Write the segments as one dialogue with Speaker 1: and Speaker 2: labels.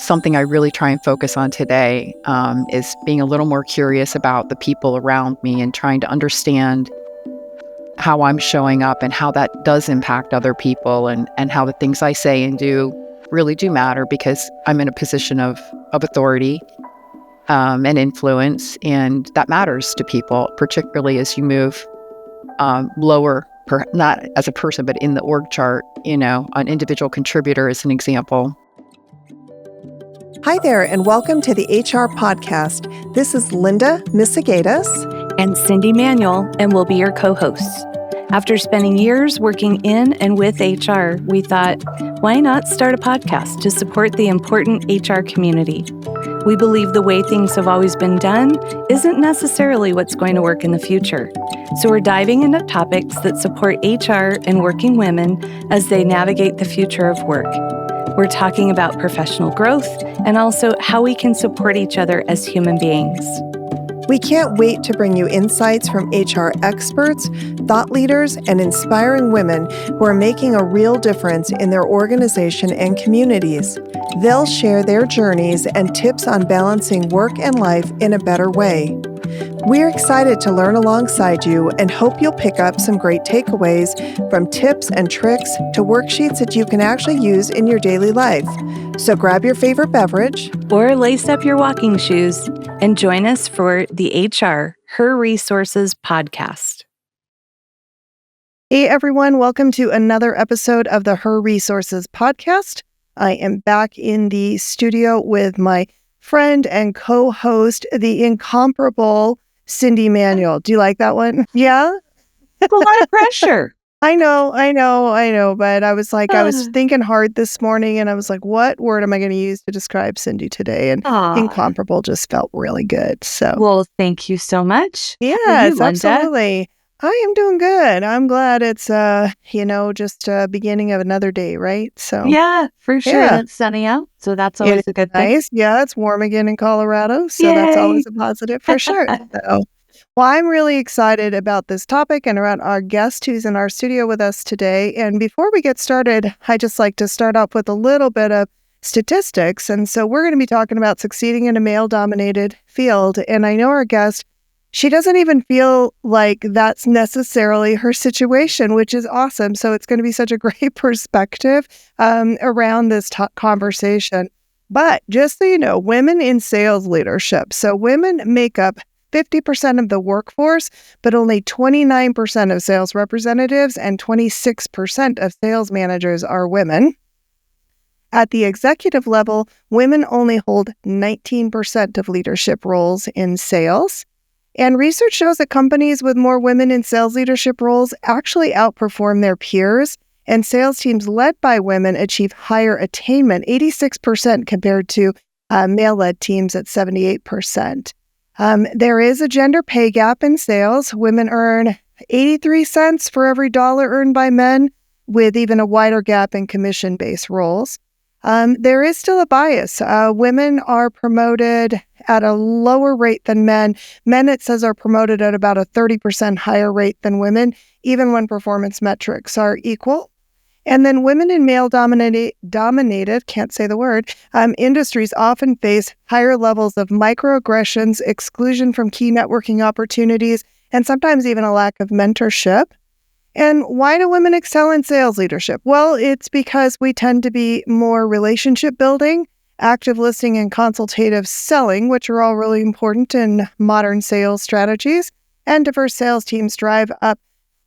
Speaker 1: something I really try and focus on today, is being a little more curious about the people around me and trying to understand how I'm showing up and how that does impact other people, and how the things I say and do really do matter because I'm in a position of authority and influence, and that matters to people, particularly as you move lower, not as a person, but in the org chart, an individual contributor is an example.
Speaker 2: Hi there, and welcome to the HR Podcast. This is Linda Misegadis
Speaker 3: and Cyndi Manuel, and we'll be your co-hosts. After spending years working in and with HR, we thought, why not start a podcast to support the important HR community? We believe the way things have always been done isn't necessarily what's going to work in the future. So we're diving into topics that support HR and working women as they navigate the future of work. We're talking about professional growth and also how we can support each other as human beings.
Speaker 2: We can't wait to bring you insights from HR experts, thought leaders, and inspiring women who are making a real difference in their organization and communities. They'll share their journeys and tips on balancing work and life in a better way. We're excited to learn alongside you and hope you'll pick up some great takeaways, from tips and tricks to worksheets that you can actually use in your daily life. So grab your favorite beverage
Speaker 3: or lace up your walking shoes and join us for the HR Her Resources podcast.
Speaker 2: Hey everyone, welcome to another episode of the Her Resources podcast. I am back in the studio with my friend and co-host, the incomparable Cyndi Manuel. Do you like that one? Yeah?
Speaker 3: A lot of pressure.
Speaker 2: I know. But I was thinking hard this morning, and I was like, what word am I going to use to describe Cyndi today? And incomparable just felt really good. So,
Speaker 3: well, thank you so much.
Speaker 2: Yes, absolutely. I am doing good. I'm glad it's, just beginning of another day, right? So
Speaker 3: yeah, for sure. Yeah. It's sunny out, so that's always a good thing.
Speaker 2: Nice. Yeah, it's warm again in Colorado, so
Speaker 3: Yay.
Speaker 2: That's always a positive for sure. Well, I'm really excited about this topic and around our guest who's in our studio with us today. And before we get started, I just like to start off with a little bit of statistics. And so we're going to be talking about succeeding in a male-dominated field. And I know our guest, she doesn't even feel like that's necessarily her situation, which is awesome. So it's going to be such a great perspective around this conversation. But just so you know, women in sales leadership. So women make up 50% of the workforce, but only 29% of sales representatives and 26% of sales managers are women. At the executive level, women only hold 19% of leadership roles in sales. And research shows that companies with more women in sales leadership roles actually outperform their peers, and sales teams led by women achieve higher attainment, 86% compared to male-led teams at 78%. There is a gender pay gap in sales. Women earn 83 cents for every dollar earned by men, with even a wider gap in commission-based roles. There is still a bias. Women are promoted at a lower rate than men. Men, it says, are promoted at about a 30% higher rate than women, even when performance metrics are equal. And then women in male-dominated, industries often face higher levels of microaggressions, exclusion from key networking opportunities, and sometimes even a lack of mentorship. And why do women excel in sales leadership? Well, it's because we tend to be more relationship building, active listening, and consultative selling, which are all really important in modern sales strategies. And diverse sales teams drive up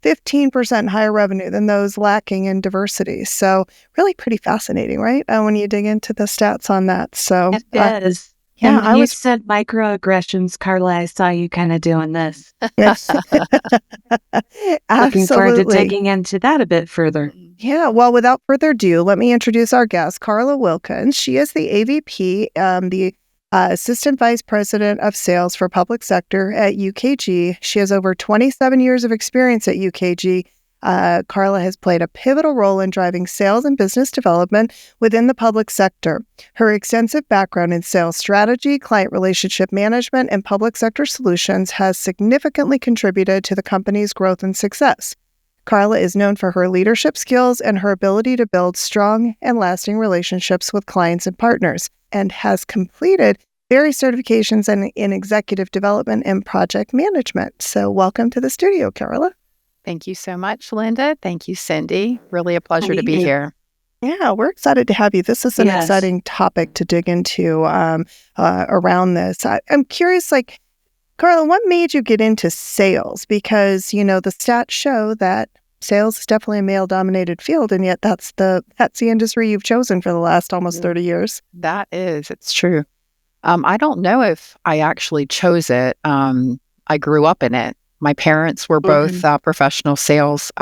Speaker 2: 15% higher revenue than those lacking in diversity. So really pretty fascinating, right? When you dig into the stats on that. So
Speaker 3: it is. Yeah, you said microaggressions, Carla. I saw you kind of doing this. Looking forward to digging into that a bit further.
Speaker 2: Yeah, well, without further ado, let me introduce our guest, Karla Wilkins. She is the AVP, the Assistant Vice President of Sales for Public Sector at UKG. She has over 27 years of experience at UKG. Karla has played a pivotal role in driving sales and business development within the public sector. Her extensive background in sales strategy, client relationship management, and public sector solutions has significantly contributed to the company's growth and success. Karla is known for her leadership skills and her ability to build strong and lasting relationships with clients and partners, and has completed various certifications in executive development and project management. So welcome to the studio, Karla.
Speaker 1: Thank you so much, Linda. Thank you, Cyndi. Really a pleasure to be here.
Speaker 2: Yeah, we're excited to have you. This is an exciting topic to dig into around this. I'm curious, Karla, what made you get into sales? Because, the stats show that sales is definitely a male-dominated field, and yet that's the industry you've chosen for the last almost 30 years.
Speaker 1: It's true. I don't know if I actually chose it. I grew up in it. My parents were both professional sales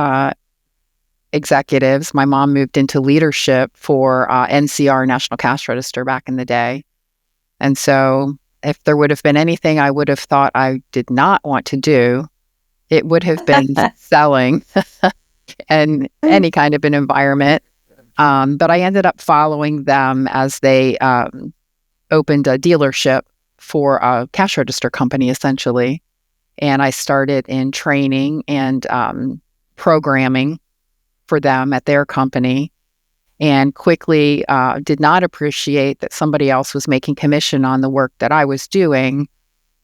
Speaker 1: executives. My mom moved into leadership for NCR, National Cash Register, back in the day. And so if there would have been anything I would have thought I did not want to do, it would have been selling and any kind of an environment. But I ended up following them as they opened a dealership for a cash register company, essentially. And I started in training and programming for them at their company, and quickly did not appreciate that somebody else was making commission on the work that I was doing.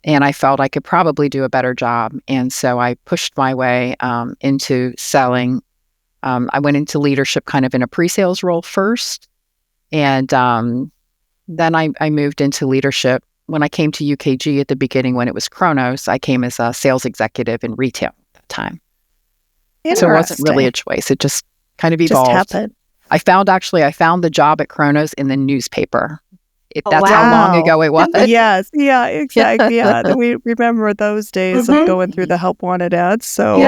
Speaker 1: And I felt I could probably do a better job. And so I pushed my way into selling. I went into leadership kind of in a pre-sales role first. And then I moved into leadership. When I came to UKG at the beginning, when it was Kronos, I came as a sales executive in retail at that time. So it wasn't really a choice. It just kind of evolved.
Speaker 2: Just happened.
Speaker 1: I found the job at Kronos in the newspaper. That's how long ago it was.
Speaker 2: Yes. Yeah, exactly. Yeah. We remember those days of going through the help wanted ads. So,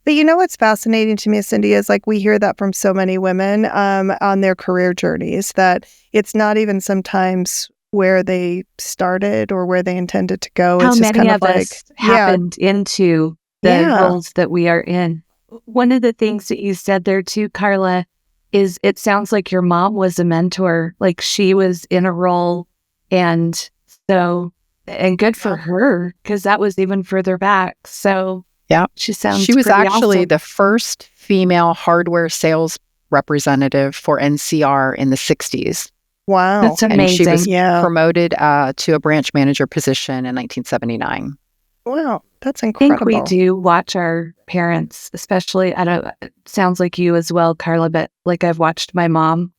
Speaker 2: but what's fascinating to me, Cyndi, is we hear that from so many women on their career journeys, that it's not even sometimes where they started or where they intended to go.
Speaker 3: How
Speaker 2: it's just
Speaker 3: many
Speaker 2: kind
Speaker 3: of us happened into the roles that we are in? One of the things that you said there too, Karla, is it sounds like your mom was a mentor, like she was in a role, and good for her, because that was even further back. So
Speaker 1: yeah,
Speaker 3: she
Speaker 1: was actually
Speaker 3: awesome.
Speaker 1: The first female hardware sales representative for NCR in the 60s.
Speaker 2: Wow.
Speaker 3: That's amazing.
Speaker 1: And she was promoted to a branch manager position in 1979.
Speaker 2: Wow, that's incredible.
Speaker 3: I think we do watch our parents, especially, it sounds like you as well, Karla, but I've watched my mom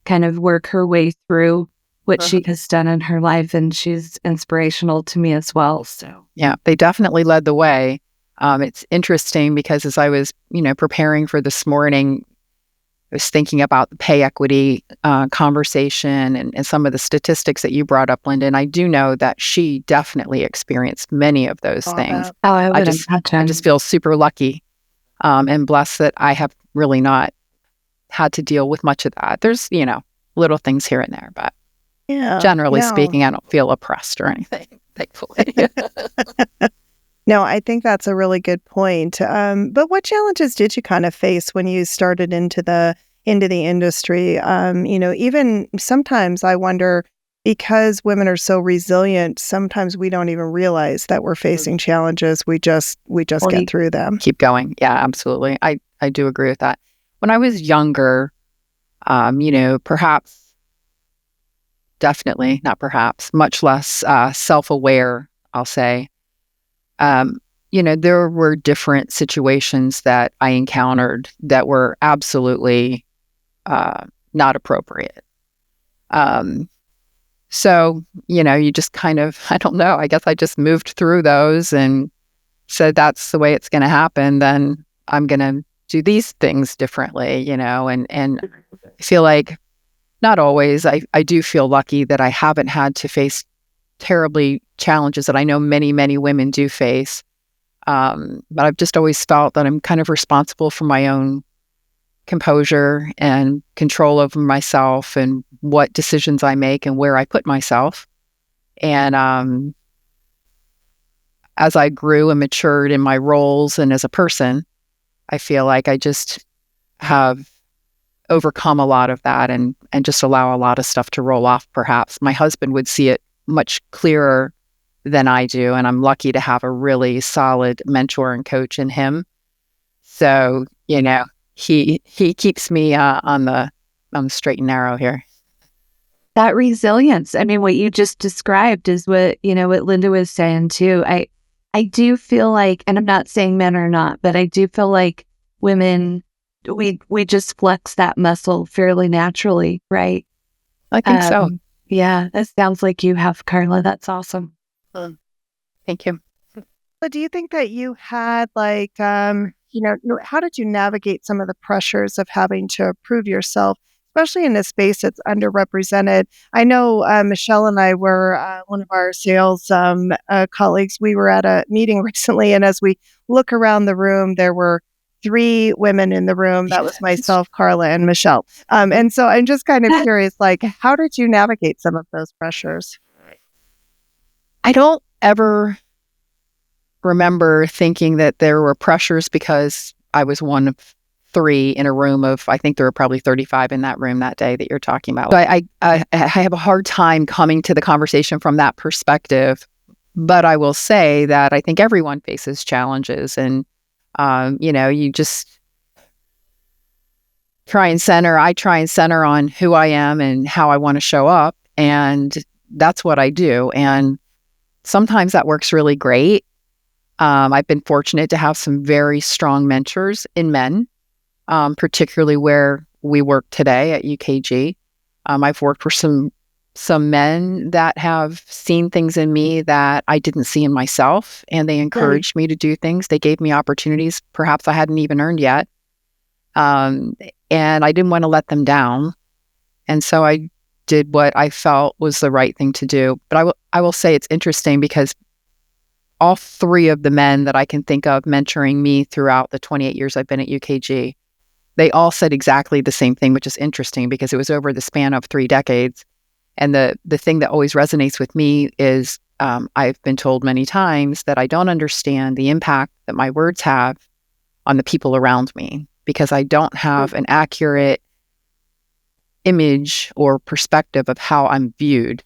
Speaker 3: kind of work her way through what she has done in her life, and she's inspirational to me as well. So
Speaker 1: yeah, they definitely led the way. It's interesting because as I was, preparing for this morning, I was thinking about the pay equity conversation and some of the statistics that you brought up, Linda. And I do know that she definitely experienced many of those things. I just feel super lucky and blessed that I have really not had to deal with much of that. There's, little things here and there, but generally speaking, I don't feel oppressed or anything, thankfully.
Speaker 2: No, I think that's a really good point. But what challenges did you kind of face when you started into the industry? Even sometimes I wonder, because women are so resilient, sometimes we don't even realize that we're facing challenges. We just get through them.
Speaker 1: Keep going. Yeah, absolutely. I do agree with that. When I was younger, much less self-aware, I'll say. There were different situations that I encountered that were absolutely not appropriate. So, you just kind of, I don't know, I guess I just moved through those and said, that's the way it's going to happen. Then I'm going to do these things differently, and I feel like not always, I do feel lucky that I haven't had to face terribly challenges that I know many, many women do face. But I've just always felt that I'm kind of responsible for my own composure and control over myself and what decisions I make and where I put myself. And as I grew and matured in my roles and as a person, I feel like I just have overcome a lot of that and just allow a lot of stuff to roll off, perhaps. My husband would see it much clearer than I do, and I'm lucky to have a really solid mentor and coach in him. So, he keeps me on the straight and narrow here.
Speaker 3: That resilience. I mean, what you just described is what Linda was saying too. I do feel like, and I'm not saying men are not, but I do feel like women, we just flex that muscle fairly naturally, right?
Speaker 1: I think so.
Speaker 3: Yeah, that sounds like you have, Carla. That's awesome.
Speaker 1: Thank you.
Speaker 2: But do you think that you had how did you navigate some of the pressures of having to prove yourself, especially in a space that's underrepresented? I know Michelle and I were one of our sales colleagues. We were at a meeting recently, and as we look around the room, there were 3 women in the room. That was myself, Carla, and Michelle. And so I'm just kind of curious, how did you navigate some of those pressures?
Speaker 1: I don't ever remember thinking that there were pressures because I was one of 3 in a room of, I think there were probably 35 in that room that day that you're talking about. So I have a hard time coming to the conversation from that perspective, but I will say that I think everyone faces challenges, and you just I try and center on who I am and how I want to show up, and that's what I do. And sometimes that works really great. I've been fortunate to have some very strong mentors in men, particularly where we work today at UKG. I've worked for some men that have seen things in me that I didn't see in myself, and they encouraged me to do things. They gave me opportunities perhaps I hadn't even earned yet. And I didn't want to let them down. And so I did what I felt was the right thing to do. But I will say it's interesting because all 3 of the men that I can think of mentoring me throughout the 28 years I've been at UKG, they all said exactly the same thing, which is interesting because it was over the span of 3 decades. And the thing that always resonates with me is I've been told many times that I don't understand the impact that my words have on the people around me because I don't have an accurate image or perspective of how I'm viewed.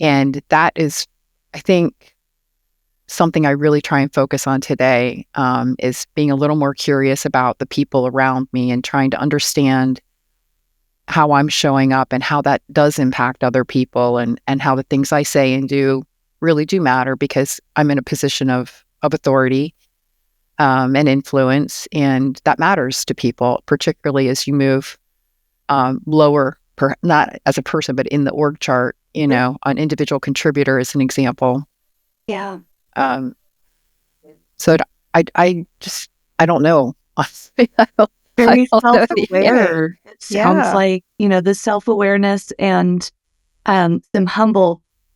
Speaker 1: And that is, I think, something I really try and focus on today, is being a little more curious about the people around me and trying to understand how I'm showing up and how that does impact other people, and how the things I say and do really do matter because I'm in a position of authority and influence, and that matters to people, particularly as you move lower, not as a person, but in the org chart, an individual contributor is an example.
Speaker 3: Yeah.
Speaker 1: So I don't know.
Speaker 3: Very self-aware. It sounds like, the self-awareness and some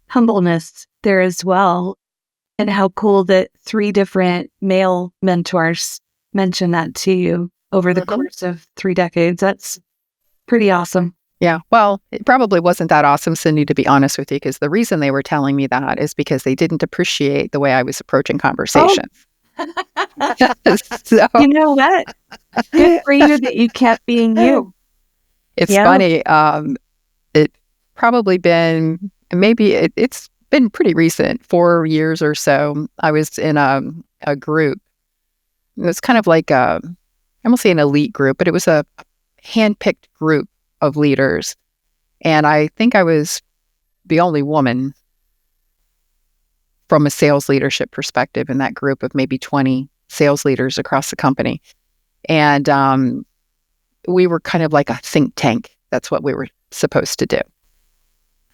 Speaker 3: humbleness there as well. And how cool that 3 different male mentors mentioned that to you over the course of 3 decades. That's pretty awesome.
Speaker 1: Yeah. Well, it probably wasn't that awesome, Cyndi, to be honest with you, because the reason they were telling me that is because they didn't appreciate the way I was approaching conversations. So,
Speaker 3: you know what? Good for you that you kept being you.
Speaker 1: It's funny. It probably been, it's been pretty recent, 4 years or so. I was in a group. It was kind of like I won't say an elite group, but it was a handpicked group of leaders. And I think I was the only woman from a sales leadership perspective in that group of maybe 20 sales leaders across the company. And we were kind of like a think tank. That's what we were supposed to do.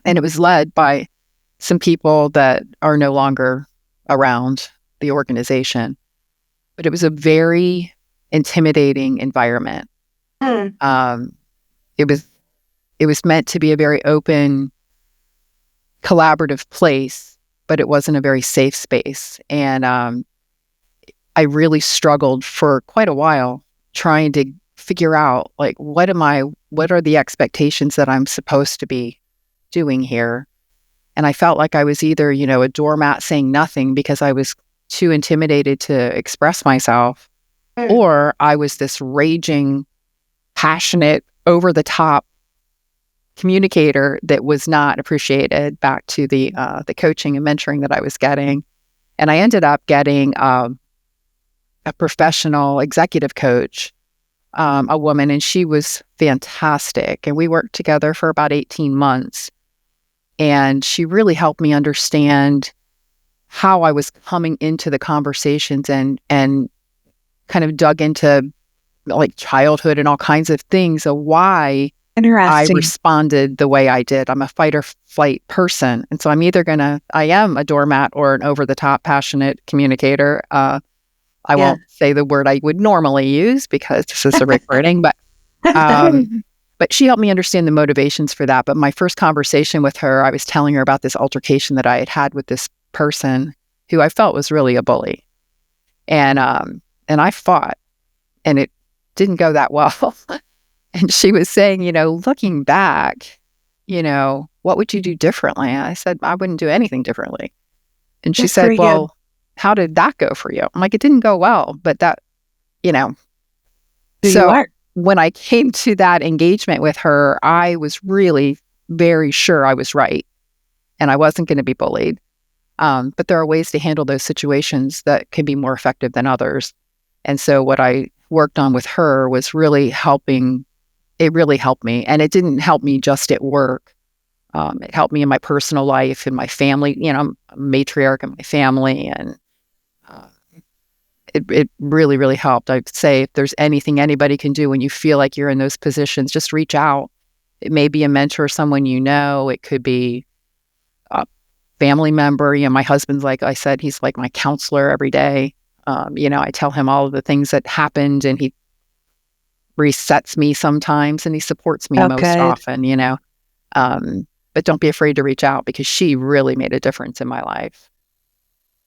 Speaker 1: And it was led by some people that are no longer around the organization. But it was a very intimidating environment. It was meant to be a very open, collaborative place, but it wasn't a very safe space. And I really struggled for quite a while trying to figure out, what are the expectations that I'm supposed to be doing here? And I felt like I was either, a doormat saying nothing because I was too intimidated to express myself, or I was this raging, passionate, over-the-top communicator that was not appreciated back to the coaching and mentoring that I was getting. And I ended up getting a a professional executive coach, a woman, and she was fantastic. And we worked together for about 18 months. And she really helped me understand how I was coming into the conversations and kind of dug into like childhood and all kinds of things of why I
Speaker 3: Interesting.
Speaker 1: responded the way I did. I'm a fight or flight person. And so I am a doormat or an over-the-top passionate communicator. I won't say the word I would normally use because this is a recording, but she helped me understand the motivations for that. But my first conversation with her, I was telling her about this altercation that I had had with this person who I felt was really a bully. And I fought, and it didn't go that well. And she was saying, looking back, what would you do differently? And I said, I wouldn't do anything differently. And she said, well, how did that go for you? I'm like, it didn't go well, but that, So when I came to that engagement with her, I was really very sure I was right and I wasn't going to be bullied. But there are ways to handle those situations that can be more effective than others. And so what I worked on with her was really helping. It really helped me. And it didn't help me just at work. It helped me in my personal life, in my family. I'm a matriarch in my family. And it really, really helped. I'd say if there's anything anybody can do when you feel like you're in those positions, just reach out. It may be a mentor, someone you know. It could be a family member. My husband's, like I said, he's like my counselor every day. I tell him all of the things that happened, and he resets me sometimes, and he supports me most often, but don't be afraid to reach out because she really made a difference in my life.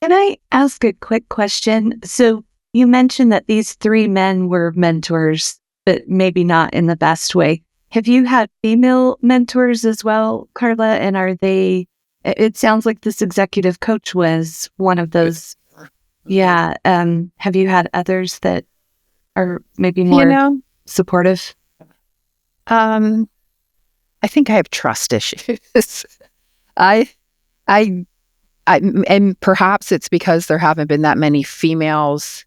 Speaker 3: Can I ask a quick question? So you mentioned that these 3 men were mentors, but maybe not in the best way. Have you had female mentors as well, Carla? And are they, it sounds like this executive coach was one of those. Yeah. Have you had others that are maybe more supportive?
Speaker 1: I think I have trust issues. And perhaps it's because there haven't been that many females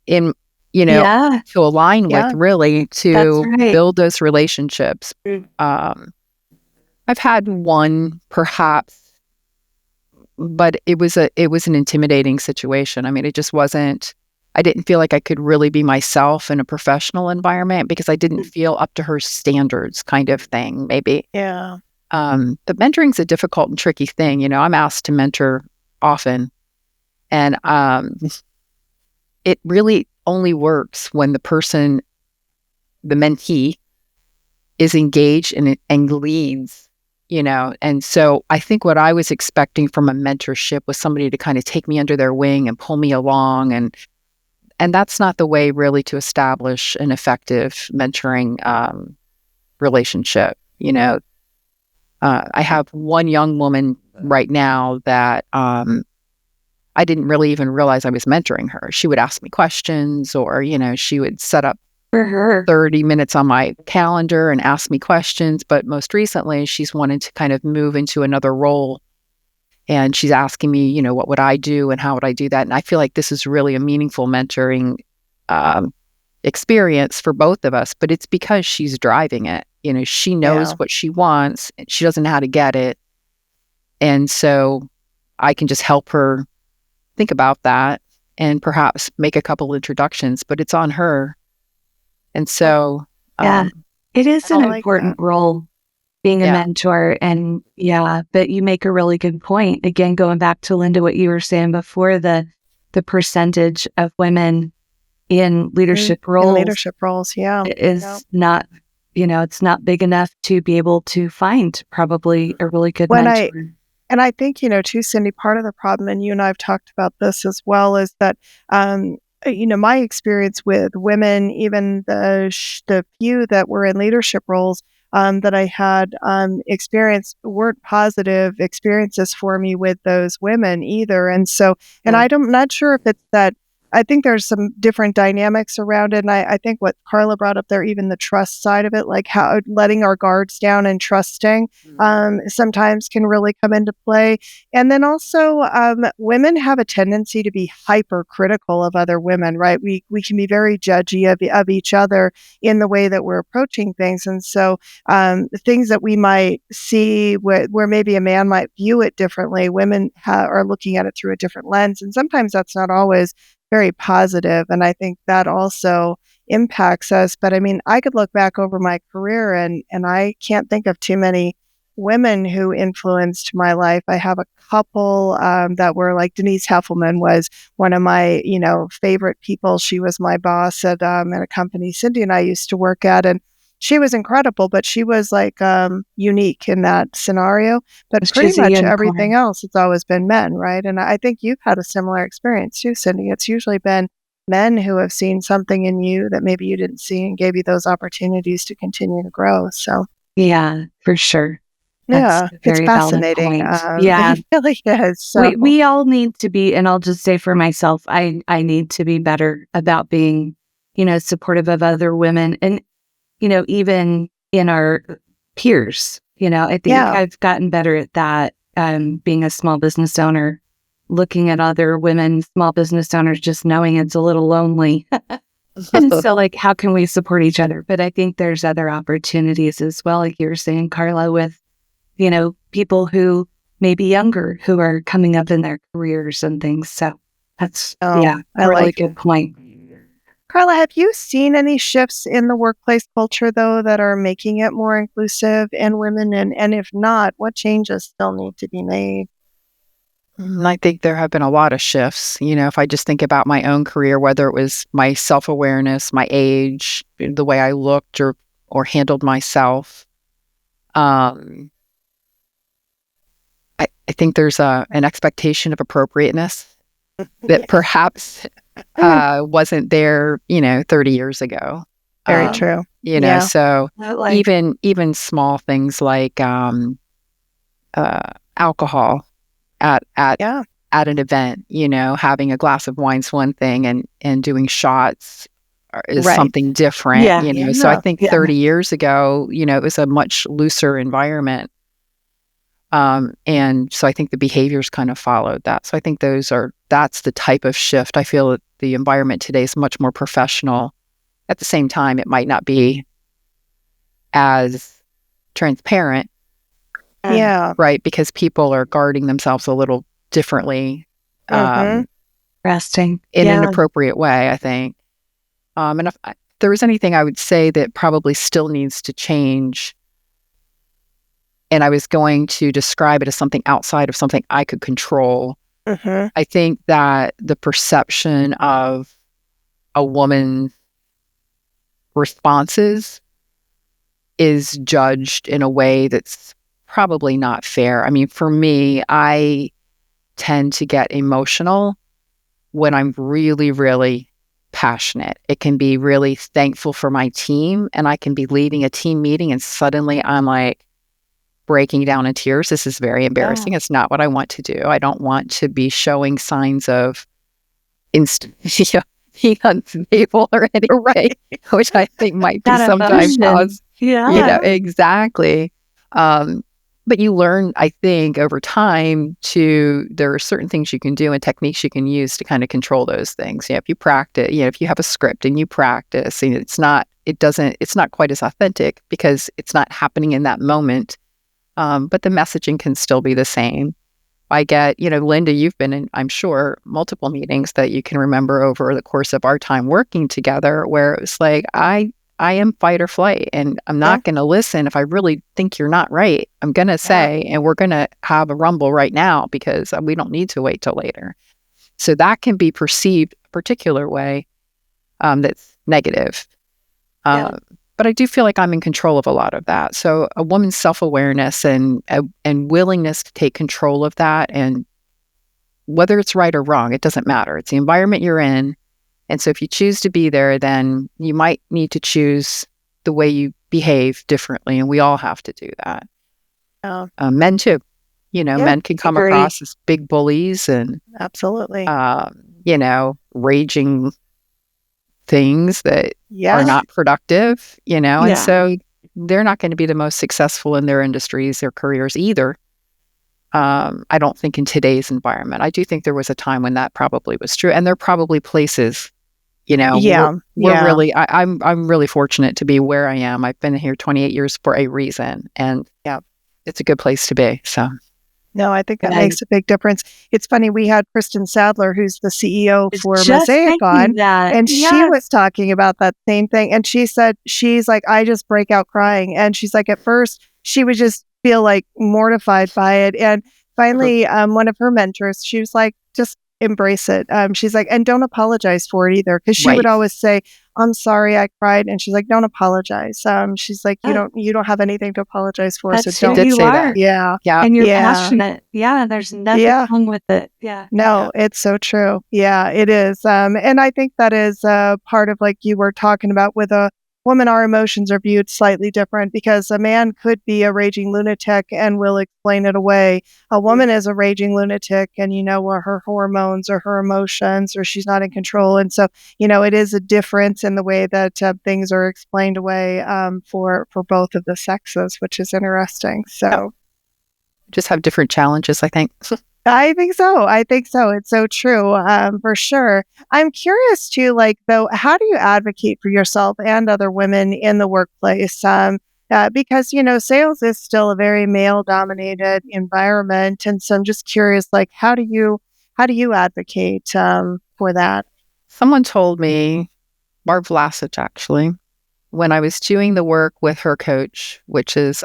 Speaker 1: in, to align with, really, to build those relationships. I've had one, perhaps, but it was an intimidating situation. I mean, it just wasn't. I didn't feel like I could really be myself in a professional environment because I didn't feel up to her standards, kind of thing, maybe.
Speaker 2: Yeah.
Speaker 1: But mentoring's a difficult and tricky thing. I'm asked to mentor often, and it really only works when the person, the mentee, is engaged and leads. And so I think what I was expecting from a mentorship was somebody to kind of take me under their wing and pull me along, and that's not the way really to establish an effective mentoring relationship. I have one young woman right now that I didn't really even realize I was mentoring her. She would ask me questions, or, she would set up
Speaker 3: for her
Speaker 1: 30 minutes on my calendar and ask me questions. But most recently, she's wanted to kind of move into another role. And she's asking me, what would I do and how would I do that? And I feel like this is really a meaningful mentoring experience for both of us, but it's because she's driving it. She knows what she wants, and she doesn't know how to get it. And so I can just help her think about that and perhaps make a couple introductions, but it's on her. And so,
Speaker 3: it is an important role, being a mentor. And but you make a really good point. Again, going back to Linda, what you were saying before, the percentage of women in leadership roles. Is not, it's not big enough to be able to find probably a really good mentor.
Speaker 2: And I think, too, Cyndi, part of the problem, and you and I have talked about this as well, is that, my experience with women, even the few that were in leadership roles that I had experienced, weren't positive experiences for me with those women either. And so, and I'm not sure if it's that I think there's some different dynamics around it. And I think what Carla brought up there, even the trust side of it, like how letting our guards down and trusting sometimes can really come into play. And then also, women have a tendency to be hypercritical of other women, right? We can be very judgy of each other in the way that we're approaching things. And so things that we might see where maybe a man might view it differently, women are looking at it through a different lens. And sometimes that's not always very positive. And I think that also impacts us. But I mean, I could look back over my career and I can't think of too many women who influenced my life. I have a couple that were like Denise Heffelman was one of my, favorite people. She was my boss at a company Cyndi and I used to work at, and she was incredible, but she was like unique in that scenario. But pretty
Speaker 3: She's a
Speaker 2: much
Speaker 3: unicorn.
Speaker 2: everything else, it's always been men, right? And I think you've had a similar experience too, Cyndi. It's usually been men who have seen something in you that maybe you didn't see and gave you those opportunities to continue to grow. So
Speaker 3: Yeah, for sure.
Speaker 2: yeah,
Speaker 3: That's a
Speaker 2: it's
Speaker 3: very valid
Speaker 2: fascinating.
Speaker 3: point. Yeah.
Speaker 2: It really is. So
Speaker 3: We all need to be, and I'll just say for myself, I need to be better about being, supportive of other women and, even in our peers. I think
Speaker 2: yeah,
Speaker 3: I've gotten better at that, being a small business owner, looking at other women, small business owners, just knowing it's a little lonely. And so like, how can we support each other? But I think there's other opportunities as well, like you were saying, Carla, with, people who may be younger who are coming up in their careers and things. So that's,
Speaker 2: I
Speaker 3: a really
Speaker 2: like
Speaker 3: good point.
Speaker 2: Carla, have you seen any shifts in the workplace culture, though, that are making it more inclusive in women? And if not, what changes still need to be made?
Speaker 1: I think there have been a lot of shifts. If I just think about my own career, whether it was my self-awareness, my age, the way I looked or handled myself, um, I think there's an expectation of appropriateness that perhaps wasn't there, 30 years ago.
Speaker 2: Very true. Yeah.
Speaker 1: So
Speaker 3: Like,
Speaker 1: even small things like alcohol at
Speaker 2: Yeah.
Speaker 1: at an event, having a glass of wine's one thing and doing shots is
Speaker 2: Right.
Speaker 1: something different,
Speaker 3: Yeah.
Speaker 1: So I think
Speaker 3: Yeah.
Speaker 1: 30 years ago, it was a much looser environment. And so I think the behaviors kind of followed that. So I think that's the type of shift. I feel that the environment today is much more professional. At the same time, it might not be as transparent,
Speaker 2: Yeah.
Speaker 1: right? Because people are guarding themselves a little differently,
Speaker 2: Mhm.
Speaker 3: Resting.
Speaker 1: in an appropriate way, I think. And if there was anything I would say that probably still needs to change, and I was going to describe it as something outside of something I could control,
Speaker 2: Mhm.
Speaker 1: I think that the perception of a woman's responses is judged in a way that's probably not fair. I mean, for me, I tend to get emotional when I'm really, really passionate. It can be really thankful for my team, and I can be leading a team meeting and suddenly I'm like breaking down in tears. This is very embarrassing. It's not what I want to do. I don't want to be showing signs of being unstable or anything, which I think might be
Speaker 3: That
Speaker 1: sometimes
Speaker 3: emotion. Yeah.
Speaker 1: exactly. But you learn, I think, over time there are certain things you can do and techniques you can use to kind of control those things. If you practice, if you have a script and you practice, and it's not quite as authentic because it's not happening in that moment. But the messaging can still be the same. I get, Linda, you've been in, I'm sure, multiple meetings that you can remember over the course of our time working together where it was like, I am fight or flight, and I'm not going to listen if I really think you're not right. I'm going to say, and we're going to have a rumble right now because we don't need to wait till later. So that can be perceived a particular way that's negative. But I do feel like I'm in control of a lot of that. So a woman's self-awareness and willingness to take control of that, and whether it's right or wrong, it doesn't matter. It's the environment you're in. And so if you choose to be there, then you might need to choose the way you behave differently. And we all have to do that. Men too. Men can come
Speaker 3: agree.
Speaker 1: across as big bullies and
Speaker 2: Absolutely.
Speaker 1: raging things that
Speaker 2: Yeah.
Speaker 1: are not productive, and
Speaker 3: Yeah.
Speaker 1: so they're not going to be the most successful in their industries, their careers either. I don't think in today's environment. I do think there was a time when that probably was true, and there are probably places,
Speaker 2: Yeah.
Speaker 1: we're really. I'm really fortunate to be where I am. I've been here 28 years for a reason, and yeah, it's a good place to be. So.
Speaker 2: No, I think that
Speaker 3: And
Speaker 2: makes a big difference. It's funny, we had Kristen Sadler, who's the CEO
Speaker 3: was
Speaker 2: for
Speaker 3: just
Speaker 2: Mosaic
Speaker 3: thinking
Speaker 2: on,
Speaker 3: that.
Speaker 2: and she was talking about that same thing. And she said, she's like, I just break out crying. And she's like, at first, she would just feel like mortified by it. And finally, one of her mentors, she was like, just embrace it. She's like, and don't apologize for it either. Because she would
Speaker 1: Right.
Speaker 2: always say, I'm sorry I cried. And she's like, don't apologize. She's like, you don't have anything to apologize for.
Speaker 3: That's
Speaker 2: So
Speaker 3: who
Speaker 2: don't
Speaker 3: you
Speaker 1: say
Speaker 3: are.
Speaker 1: that.
Speaker 2: Yeah.
Speaker 1: Yeah.
Speaker 3: And you're
Speaker 2: Yeah.
Speaker 3: passionate. Yeah, there's nothing
Speaker 2: Yeah.
Speaker 3: wrong with it. Yeah.
Speaker 2: No, it's so true. Yeah, it is. And I think that is part of, like you were talking about, with a woman, our emotions are viewed slightly different, because a man could be a raging lunatic and will explain it away. A woman is a raging lunatic, and or her hormones or her emotions, or she's not in control. And so, it is a difference in the way that things are explained away for both of the sexes, which is interesting. So.
Speaker 1: Just have different challenges, I think.
Speaker 2: I think so. It's so true, for sure. I'm curious too, though, how do you advocate for yourself and other women in the workplace? Because, sales is still a very male-dominated environment. And so I'm just curious, how do you advocate for that?
Speaker 1: Someone told me, Barb Vlasic, actually, when I was doing the work with her coach, which is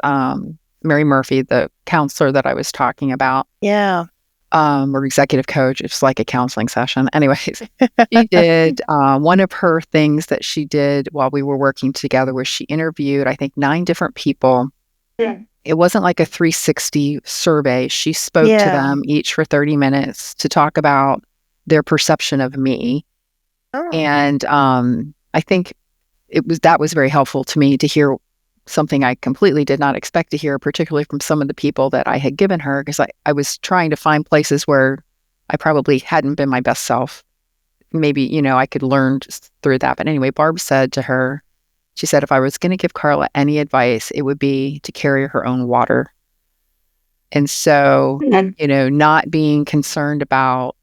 Speaker 1: Mary Murphy, the counselor that I was talking about.
Speaker 2: Yeah.
Speaker 1: Or executive coach. It's like a counseling session. Anyways, she did one of her things that she did while we were working together was she interviewed, I think, 9 different people.
Speaker 3: Yeah.
Speaker 1: It wasn't like a 360 survey. She spoke to them each for 30 minutes to talk about their perception of me.
Speaker 2: Oh.
Speaker 1: And I think that was very helpful to me to hear something I completely did not expect to hear, particularly from some of the people that I had given her, because I was trying to find places where I probably hadn't been my best self. Maybe, I could learn just through that. But anyway, Barb said to her, she said, if I was going to give Carla any advice, it would be to carry her own water. And so, not being concerned about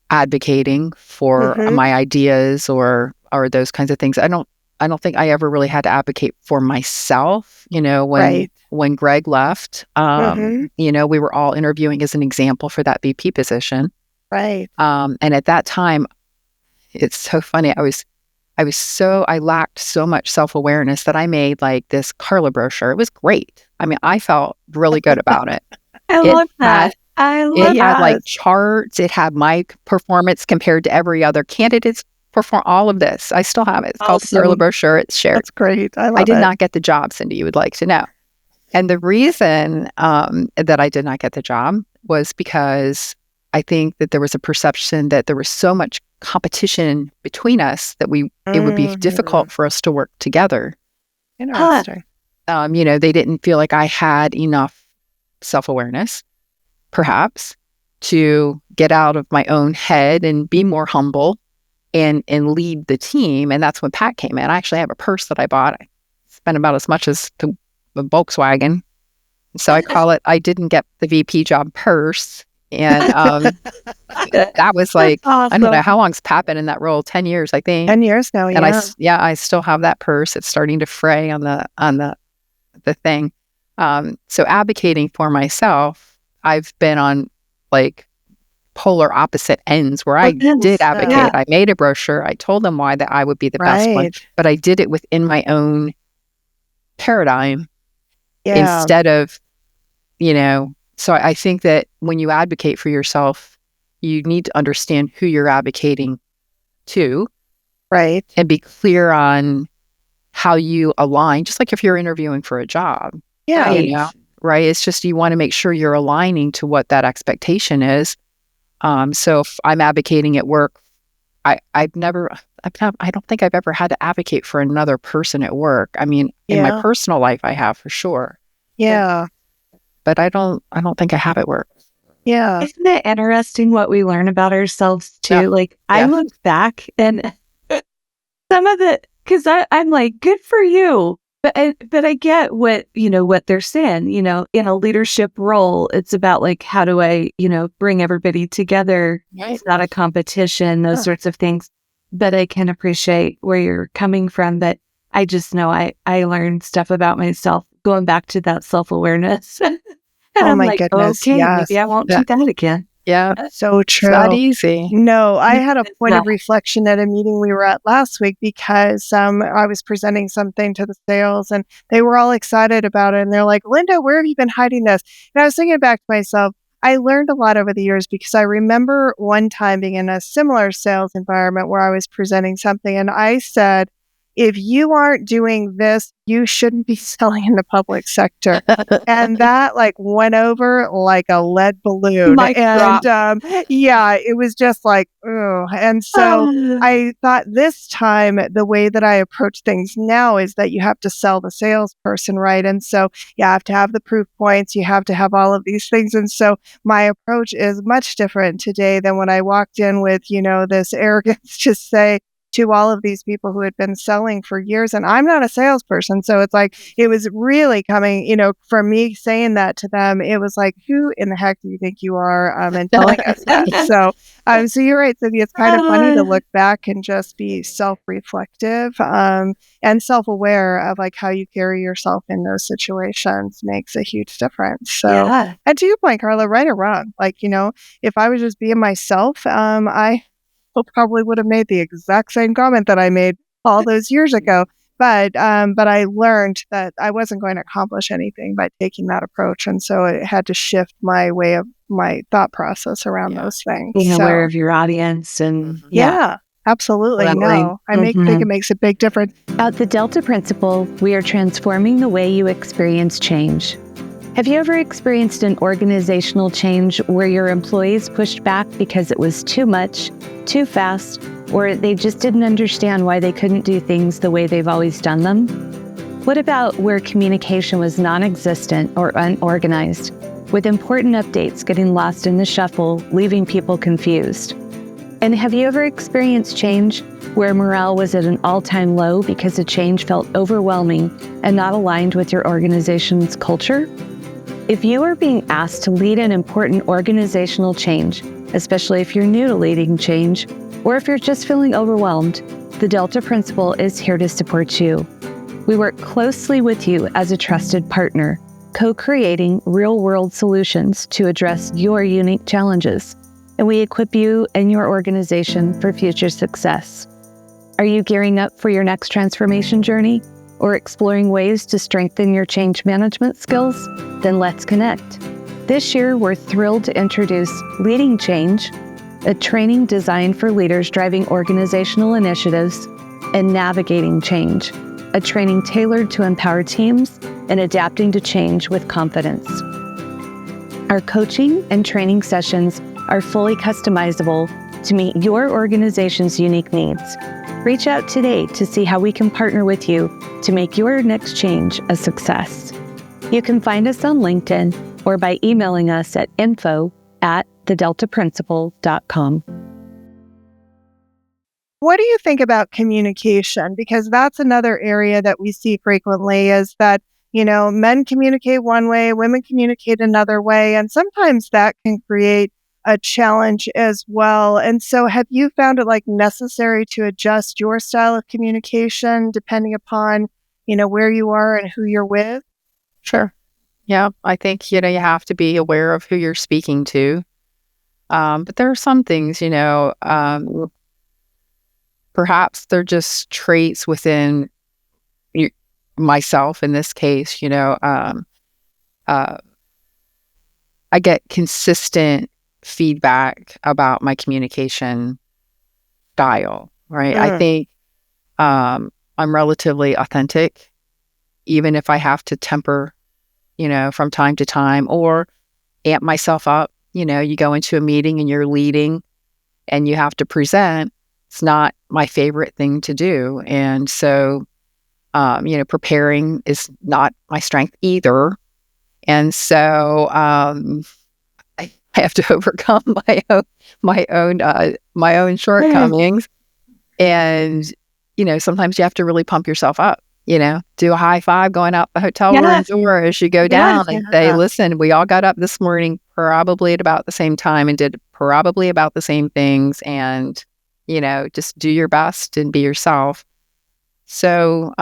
Speaker 1: advocating for my ideas or those kinds of things. I don't think I ever really had to advocate for myself, when Greg left, we were all interviewing as an example for that VP position.
Speaker 2: Right.
Speaker 1: And at that time, it's so funny. I lacked so much self-awareness that I made like this Carla brochure. It was great. I mean, I felt really good about it.
Speaker 3: I love that.
Speaker 1: It had like charts. It had my performance compared to every other candidate's perform all of this. I still have it. It's called Carla brochure. It's shared.
Speaker 2: That's great. I
Speaker 1: did not get the job, Cyndi, you would like to know. And the reason that I did not get the job was because I think that there was a perception that there was so much competition between us that it would be difficult for us to work together.
Speaker 2: Interesting.
Speaker 1: They didn't feel like I had enough self-awareness, perhaps, to get out of my own head and be more humble and lead the team. And that's when Pat came in. I actually have a purse that I bought. I spent about as much as the Volkswagen. So I call it, I didn't get the VP job purse. And that was like,
Speaker 3: awesome.
Speaker 1: I don't know, how long's Pat been in that role? 10 years, I think.
Speaker 2: 10 years now, yeah.
Speaker 1: And I still have that purse. It's starting to fray on the thing. So advocating for myself, I've been on like polar opposite ends where I did advocate.
Speaker 3: Yeah.
Speaker 1: I made a brochure. I told them why that I would be the best one, but I did it within my own paradigm instead of, so I think that when you advocate for yourself, you need to understand who you're advocating to.
Speaker 2: Right.
Speaker 1: And be clear on how you align, just like if you're interviewing for a job.
Speaker 2: Yeah.
Speaker 1: Right. It's just, you want to make sure you're aligning to what that expectation is. So if I'm advocating at work, I don't think I've ever had to advocate for another person at work. I mean, in my personal life, I have for sure.
Speaker 2: Yeah.
Speaker 1: But I don't think I have at work.
Speaker 2: Yeah.
Speaker 3: Isn't it interesting what we learn about ourselves too?
Speaker 1: Yeah.
Speaker 3: Like I
Speaker 1: Yeah.
Speaker 3: look back and some of the, because I'm like, good for you. But I get what, what they're saying, in a leadership role, it's about like, how do I, bring everybody together?
Speaker 1: Right.
Speaker 3: It's not a competition, those sorts of things. But I can appreciate where you're coming from. But I just know I learned stuff about myself going back to that self-awareness. And
Speaker 2: Oh
Speaker 3: I'm
Speaker 2: my
Speaker 3: like,
Speaker 2: goodness.
Speaker 3: okay,
Speaker 2: Yes.
Speaker 3: maybe I won't
Speaker 1: Yeah.
Speaker 3: do that again.
Speaker 1: Yeah.
Speaker 2: So
Speaker 1: It's not
Speaker 2: true.
Speaker 1: easy.
Speaker 2: No, I had a
Speaker 3: It's
Speaker 2: point of
Speaker 3: not.
Speaker 2: reflection at a meeting we were at last week because I was presenting something to the sales and they were all excited about it. And they're like, Linda, where have you been hiding this? And I was thinking back to myself, I learned a lot over the years because I remember one time being in a similar sales environment where I was presenting something and I said, if you aren't doing this, you shouldn't be selling in the public sector. And that like went over like a lead balloon.
Speaker 3: Mic
Speaker 2: And
Speaker 3: drop.
Speaker 2: yeah, it was just like, oh. And so I thought this time the way that I approach things now is that you have to sell the salesperson, right? And so you have to have the proof points, you have to have all of these things. And so my approach is much different today than when I walked in with, this arrogance to say, to all of these people who had been selling for years. And I'm not a salesperson. So it's like, it was really coming, from me saying that to them, it was like, who in the heck do you think you are? And telling us that. So you're right, Cyndi. It's kind of funny to look back and just be self-reflective and self-aware of like how you carry yourself in those situations makes a huge difference. So,
Speaker 3: Yeah.
Speaker 2: and to your point, Carla, right or wrong, like, if I was just being myself, I probably would have made the exact same comment that I made all those years ago. But I learned that I wasn't going to accomplish anything by taking that approach. And so it had to shift my way of my thought process around those things.
Speaker 3: Being aware
Speaker 2: So,
Speaker 3: of your audience and
Speaker 2: yeah, absolutely.
Speaker 3: Collaborate.
Speaker 2: No, I think it makes a big difference.
Speaker 3: At the Delta Principle, we are transforming the way you experience change. Have you ever experienced an organizational change where your employees pushed back because it was too much, too fast, or they just didn't understand why they couldn't do things the way they've always done them? What about where communication was non-existent or unorganized, with important updates getting lost in the shuffle, leaving people confused? And have you ever experienced change where morale was at an all-time low because the change felt overwhelming and not aligned with your organization's culture? If you are being asked to lead an important organizational change, especially if you're new to leading change, or if you're just feeling overwhelmed, the Delta Principle is here to support you. We work closely with you as a trusted partner, co-creating real-world solutions to address your unique challenges, and we equip you and your organization for future success. Are you gearing up for your next transformation journey? Or exploring ways to strengthen your change management skills? Then let's connect. This year, we're thrilled to introduce Leading Change, a training designed for leaders driving organizational initiatives, and Navigating Change, a training tailored to empower teams and adapting to change with confidence. Our coaching and training sessions are fully customizable to meet your organization's unique needs. Reach out today to see how we can partner with you to make your next change a success. You can find us on LinkedIn or by emailing us at info@thedeltaprinciple.com.
Speaker 2: What do you think about communication? Because that's another area that we see frequently is that, men communicate one way, women communicate another way, and sometimes that can create a challenge as well. And so have you found it like necessary to adjust your style of communication depending upon, where you are and who you're with?
Speaker 1: Sure. Yeah. I think, you have to be aware of who you're speaking to. But there are some things, perhaps they're just traits within myself in this case, I get consistent feedback about my communication style, right? I think I'm relatively authentic, even if I have to temper, from time to time or amp myself up. You go into a meeting and you're leading and you have to present. It's not my favorite thing to do. And so, preparing is not my strength either. And so, I have to overcome my own shortcomings. And, sometimes you have to really pump yourself up, do a high five going out the hotel room door as you go down and say, listen, we all got up this morning probably at about the same time and did probably about the same things. And, just do your best and be yourself. So,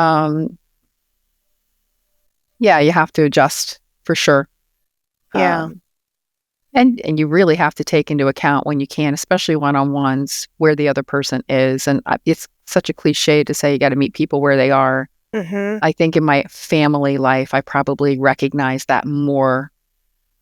Speaker 1: you have to adjust for sure.
Speaker 2: Yeah.
Speaker 1: And you really have to take into account when you can, especially one-on-ones, where the other person is. And it's such a cliche to say you got to meet people where they are. I think in my family life, I probably recognize that more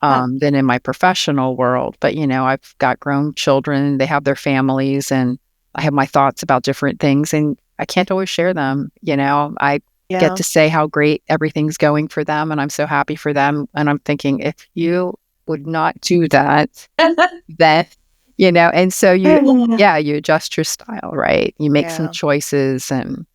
Speaker 1: than in my professional world. But, I've got grown children, they have their families, and I have my thoughts about different things, and I can't always share them. I get to say how great everything's going for them, and I'm so happy for them. And I'm thinking, if you would not do that, then, and so you adjust your style, right? You make some choices. And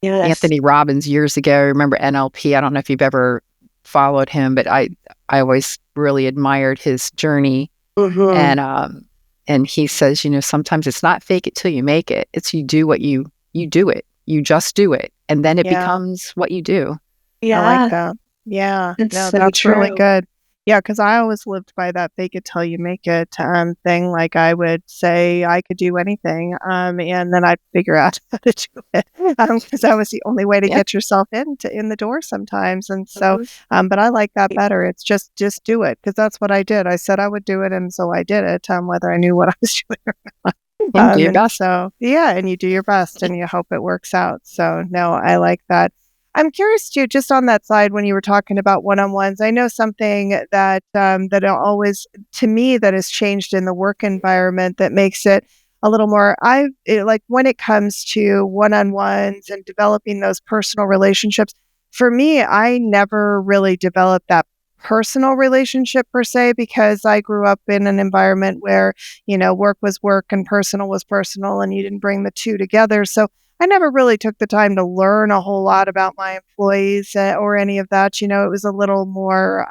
Speaker 1: Anthony Robbins years ago, remember NLP? I don't know if you've ever followed him, but I always really admired his journey. And he says, sometimes it's not fake it till you make it. It's you do what you do it. You just do it. And then it becomes what you do.
Speaker 2: I like that. Yeah. That's really good. Yeah, because I always lived by that fake it till you make it thing. Like I would say I could do anything, and then I'd figure out how to do it, because that was the only way to get yourself in the door sometimes. And so, but I like that better. It's just do it, because that's what I did. I said I would do it, and so I did it, whether I knew what I was doing or not.
Speaker 1: And do your best.
Speaker 2: So and you do your best, and you hope it works out. So no, I like that. I'm curious too, just on that side, when you were talking about one-on-ones, I know something that that always, to me, that has changed in the work environment that makes it a little more, like when it comes to one-on-ones and developing those personal relationships, for me, I never really developed that personal relationship per se, because I grew up in an environment where, work was work and personal was personal, and you didn't bring the two together. So I never really took the time to learn a whole lot about my employees or any of that. It was a little more,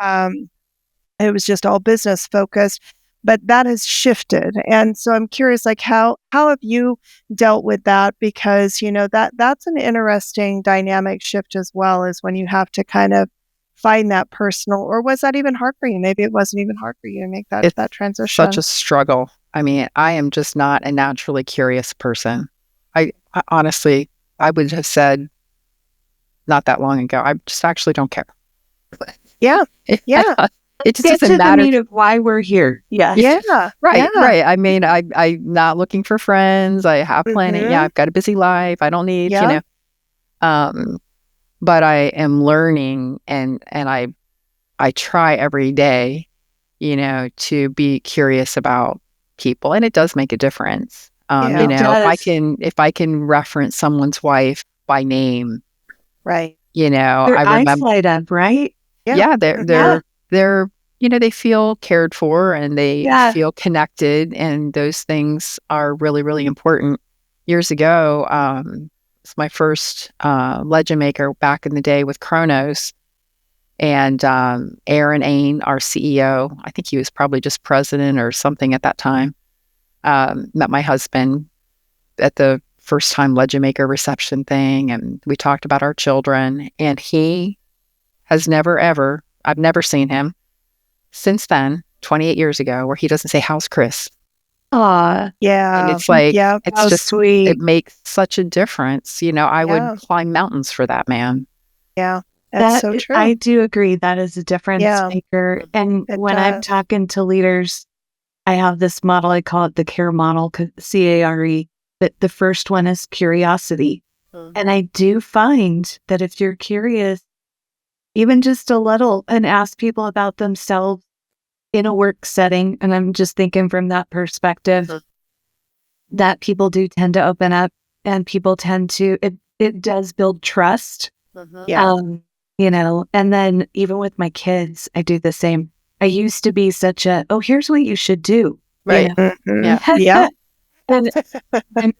Speaker 2: it was just all business focused, but that has shifted. And so I'm curious, like how have you dealt with that? Because, that's an interesting dynamic shift as well, is when you have to kind of find that personal, or was that even hard for you? Maybe it wasn't even hard for you to make that transition.
Speaker 1: Such a struggle. I mean, I am just not a naturally curious person. I honestly, I would have said not that long ago, I just actually don't care. It just doesn't matter.
Speaker 3: The meat of why we're here.
Speaker 1: Right. I mean, I'm not looking for friends. I have plenty. I've got a busy life. I don't need, but I am learning, and I try every day, to be curious about people, and it does make a difference. If I can reference someone's wife by name,
Speaker 2: right?
Speaker 3: Their
Speaker 1: I remember,
Speaker 3: eyes light up, right?
Speaker 1: They're they feel cared for, and they feel connected, and those things are really, really important. Years ago, it's my first legend maker back in the day with Kronos, and Aaron Ain, our CEO, I think he was probably just president or something at that time. Met my husband at the first time Legend Maker reception thing, and we talked about our children, and he has I've never seen him since then, 28 years ago, where he doesn't say, "How's Chris?"
Speaker 3: Aw,
Speaker 1: And it's like, it's just
Speaker 3: sweet.
Speaker 1: It makes such a difference. I would climb mountains for that man.
Speaker 2: Yeah, that's so true.
Speaker 3: I do agree. That is a difference maker. And when I'm talking to leaders, I have this model, I call it the CARE model, CARE, that the first one is curiosity. And I do find that if you're curious, even just a little, and ask people about themselves in a work setting, and I'm just thinking from that perspective, that people do tend to open up, and people tend to, it does build trust. And then even with my kids, I do the same. I used to be such a, here's what you should do.
Speaker 1: Right.
Speaker 3: And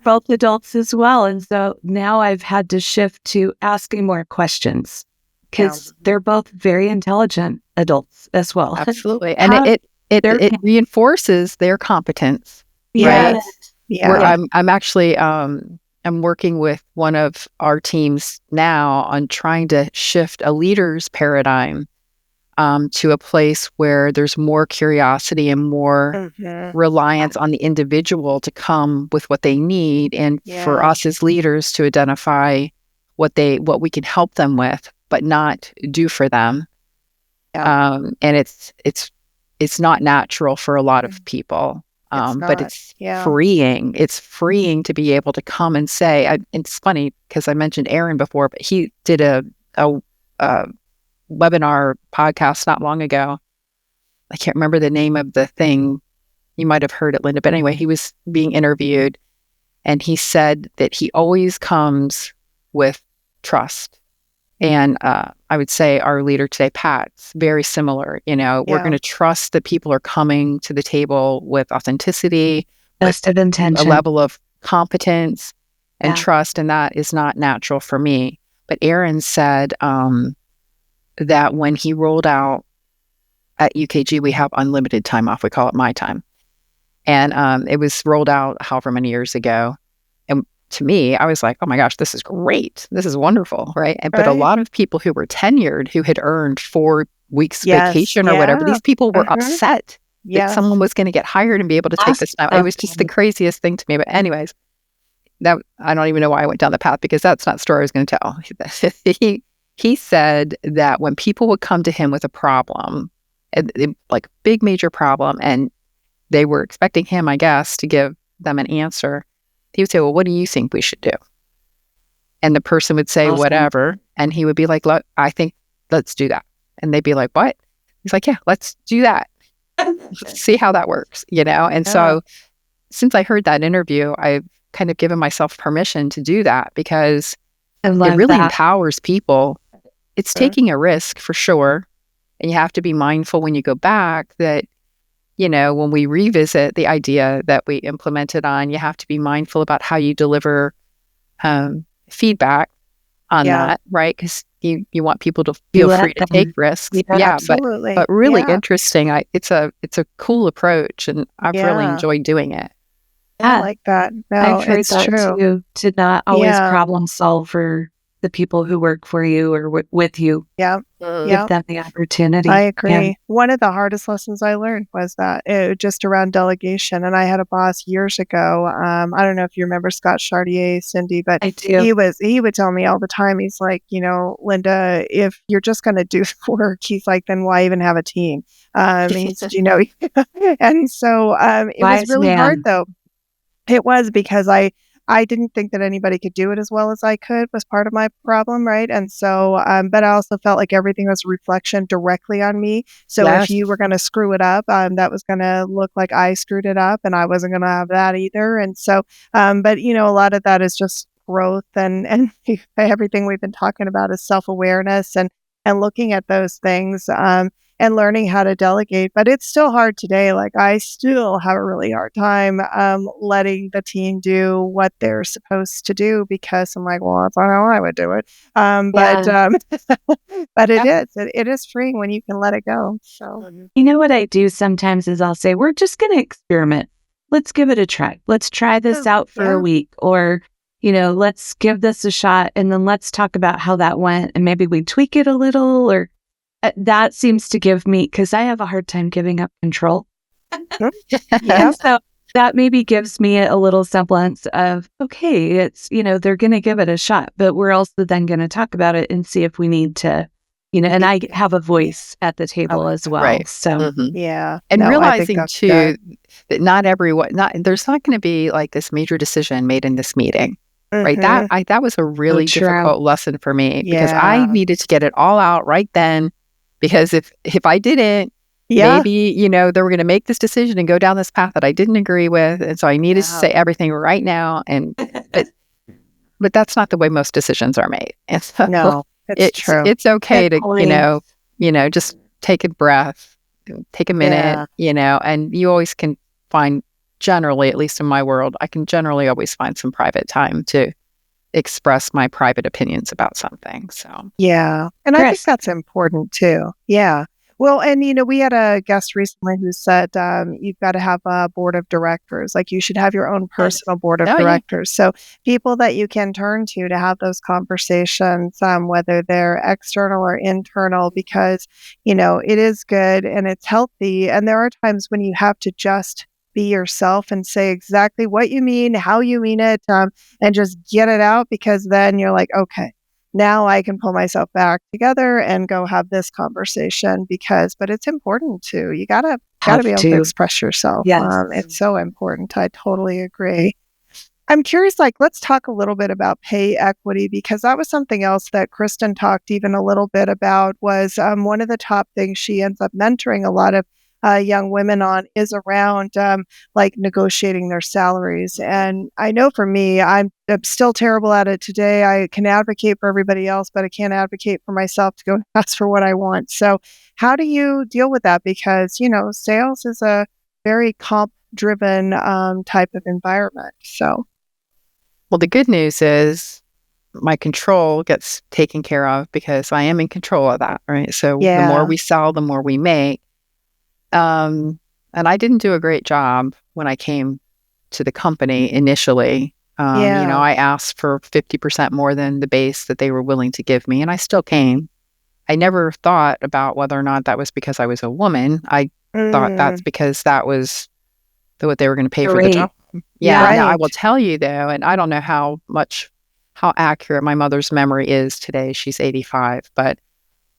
Speaker 3: both adults as well. And so now I've had to shift to asking more questions, because they're both very intelligent adults as well.
Speaker 1: Absolutely. And it reinforces their competence, right?
Speaker 3: Yes.
Speaker 1: Where
Speaker 2: Yeah.
Speaker 1: I'm actually I'm working with one of our teams now on trying to shift a leader's paradigm to a place where there's more curiosity and more reliance on the individual to come with what they need, and for
Speaker 2: Yeah.
Speaker 1: us as leaders to identify what we can help them with, but not do for them.
Speaker 2: Yeah.
Speaker 1: And it's not natural for a lot of people.
Speaker 2: It's
Speaker 1: But
Speaker 2: not.
Speaker 1: it's
Speaker 2: Yeah.
Speaker 1: freeing. It's freeing to be able to come and say, it's funny because I mentioned Aaron before, but he did a webinar podcast not long ago. I can't remember the name of the thing. You might have heard it, Linda. But anyway, he was being interviewed, and he said that he always comes with trust. And I would say our leader today, Pat's very similar. We're
Speaker 2: Yeah.
Speaker 1: going to trust that people are coming to the table with authenticity,
Speaker 3: Best of
Speaker 1: a
Speaker 3: intention.
Speaker 1: level of competence and
Speaker 3: Yeah.
Speaker 1: trust. And that is not natural for me. But Aaron said that when he rolled out at UKG, we have unlimited time off. We call it my time. And it was rolled out however many years ago. And to me, I was like, oh my gosh, this is great. This is wonderful, right? But a
Speaker 2: Right.
Speaker 1: lot of people who were tenured, who had earned 4 weeks
Speaker 2: Yes.
Speaker 1: vacation or whatever,
Speaker 2: Yeah.
Speaker 1: these people were upset that
Speaker 2: Yes.
Speaker 1: someone was going to get hired and be able to take this time. It was just the craziest thing to me. But anyways, that I don't even know why I went down the path, because that's not the story I was going to tell. He said that when people would come to him with a problem, like big major problem, and they were expecting him, I guess, to give them an answer, he would say, well, what do you think we should do? And the person would say,
Speaker 3: Awesome.
Speaker 1: whatever. And he would be like, look, I think let's do that. And they'd be like, what? He's like, yeah, let's do that. See how that works, And so since I heard that interview, I've kind of given myself permission to do that, because
Speaker 3: I
Speaker 1: it
Speaker 3: love
Speaker 1: really
Speaker 3: that.
Speaker 1: empowers people. It's taking a risk for sure. And you have to be mindful when you go back that, when we revisit the idea that we implemented on, you have to be mindful about how you deliver feedback on that, right? Because you want people to feel free to take risks.
Speaker 2: Yeah, absolutely.
Speaker 1: But really
Speaker 2: Yeah.
Speaker 1: interesting. It's a cool approach, and I've really enjoyed doing it.
Speaker 2: I like that. No,
Speaker 3: I've heard
Speaker 2: it's
Speaker 3: that
Speaker 2: true.
Speaker 3: too, to not always
Speaker 2: Yeah.
Speaker 3: problem solve for the people who work for you or with you.
Speaker 2: Yeah.
Speaker 3: Give them the opportunity.
Speaker 2: I agree.
Speaker 3: Yeah.
Speaker 2: One of the hardest lessons I learned was that just around delegation. And I had a boss years ago. I don't know if you remember Scott Chartier, Cindy, but
Speaker 3: I do.
Speaker 2: he would tell me all the time. He's like, Linda, if you're just going to do the work, he's like, then why even have a team? He said, and so it was
Speaker 3: Wise
Speaker 2: really
Speaker 3: man.
Speaker 2: hard though. It was because I didn't think that anybody could do it as well as I could, was part of my problem, right? And so, but I also felt like everything was a reflection directly on me. So if
Speaker 1: Yes.
Speaker 2: you were going to screw it up, that was going to look like I screwed it up, and I wasn't going to have that either. And so, but a lot of that is just growth, and everything we've been talking about is self-awareness and looking at those things. And learning how to delegate. But it's still hard today. Like, I still have a really hard time letting the team do what they're supposed to do, because I'm like, well, that's not how I would do it. But it is freeing when you can let it go. So
Speaker 3: You know what I do sometimes is I'll say, we're just going to experiment. Let's give it a try. Let's try this out for a week, or, let's give this a shot, and then let's talk about how that went, and maybe we tweak it a little, or that seems to give me, because I have a hard time giving up control. And so that maybe gives me a little semblance of, okay, it's, they're going to give it a shot, but we're also then going to talk about it and see if we need to, and I have a voice at the table as well.
Speaker 1: Right.
Speaker 3: So
Speaker 2: yeah.
Speaker 1: And
Speaker 2: No, I think
Speaker 1: realizing
Speaker 2: that's
Speaker 1: too
Speaker 2: good.
Speaker 1: that there's not going to be like this major decision made in this meeting. Right.
Speaker 2: Mhm.
Speaker 1: That was a really
Speaker 3: true.
Speaker 1: difficult lesson for me, because
Speaker 2: Yeah.
Speaker 1: I needed to get it all out right then. Because if I didn't,
Speaker 2: Yeah.
Speaker 1: maybe, they were going to make this decision and go down this path that I didn't agree with. And so I needed to say everything right now. But that's not the way most decisions are made. And so
Speaker 2: No, it's true.
Speaker 1: it's okay
Speaker 3: Good
Speaker 1: to,
Speaker 3: point.
Speaker 1: just take a breath, take a minute, and you always can find, generally, at least in my world, I can generally always find some private time to express my private opinions about something. So
Speaker 2: Yeah. And I think
Speaker 3: Chris.
Speaker 2: that's important too. Yeah. Well, and we had a guest recently who said you've got to have a board of directors. Like you should have your own personal board of
Speaker 1: Oh, yeah.
Speaker 2: directors. So people that you can turn to have those conversations, whether they're external or internal, because, it is good and it's healthy. And there are times when you have to just be yourself and say exactly what you mean, how you mean it, and just get it out, because then you're like, okay, now I can pull myself back together and go have this conversation, but it's important too. You gotta be able to express yourself.
Speaker 3: Yes.
Speaker 2: It's so important. I totally agree. I'm curious, let's talk a little bit about pay equity, because that was something else that Kristen talked even a little bit about. Was one of the top things she ends up mentoring a lot of young women on is around negotiating their salaries. And I know for me, I'm still terrible at it today. I can advocate for everybody else, but I can't advocate for myself to go and ask for what I want. So how do you deal with that? Because, sales is a very comp driven type of environment. So.
Speaker 1: Well, the good news is my control gets taken care of because I am in control of that, right? So the more we sell, the more we make. And I didn't do a great job when I came to the company initially. I asked for 50% more than the base that they were willing to give me, and I still came. I never thought about whether or not that was because I was a woman. I thought that's because that was what they were going to pay for the job. Yeah.
Speaker 2: Right.
Speaker 1: Now, I will tell you though, and I don't know how accurate my mother's memory is today. She's 85, but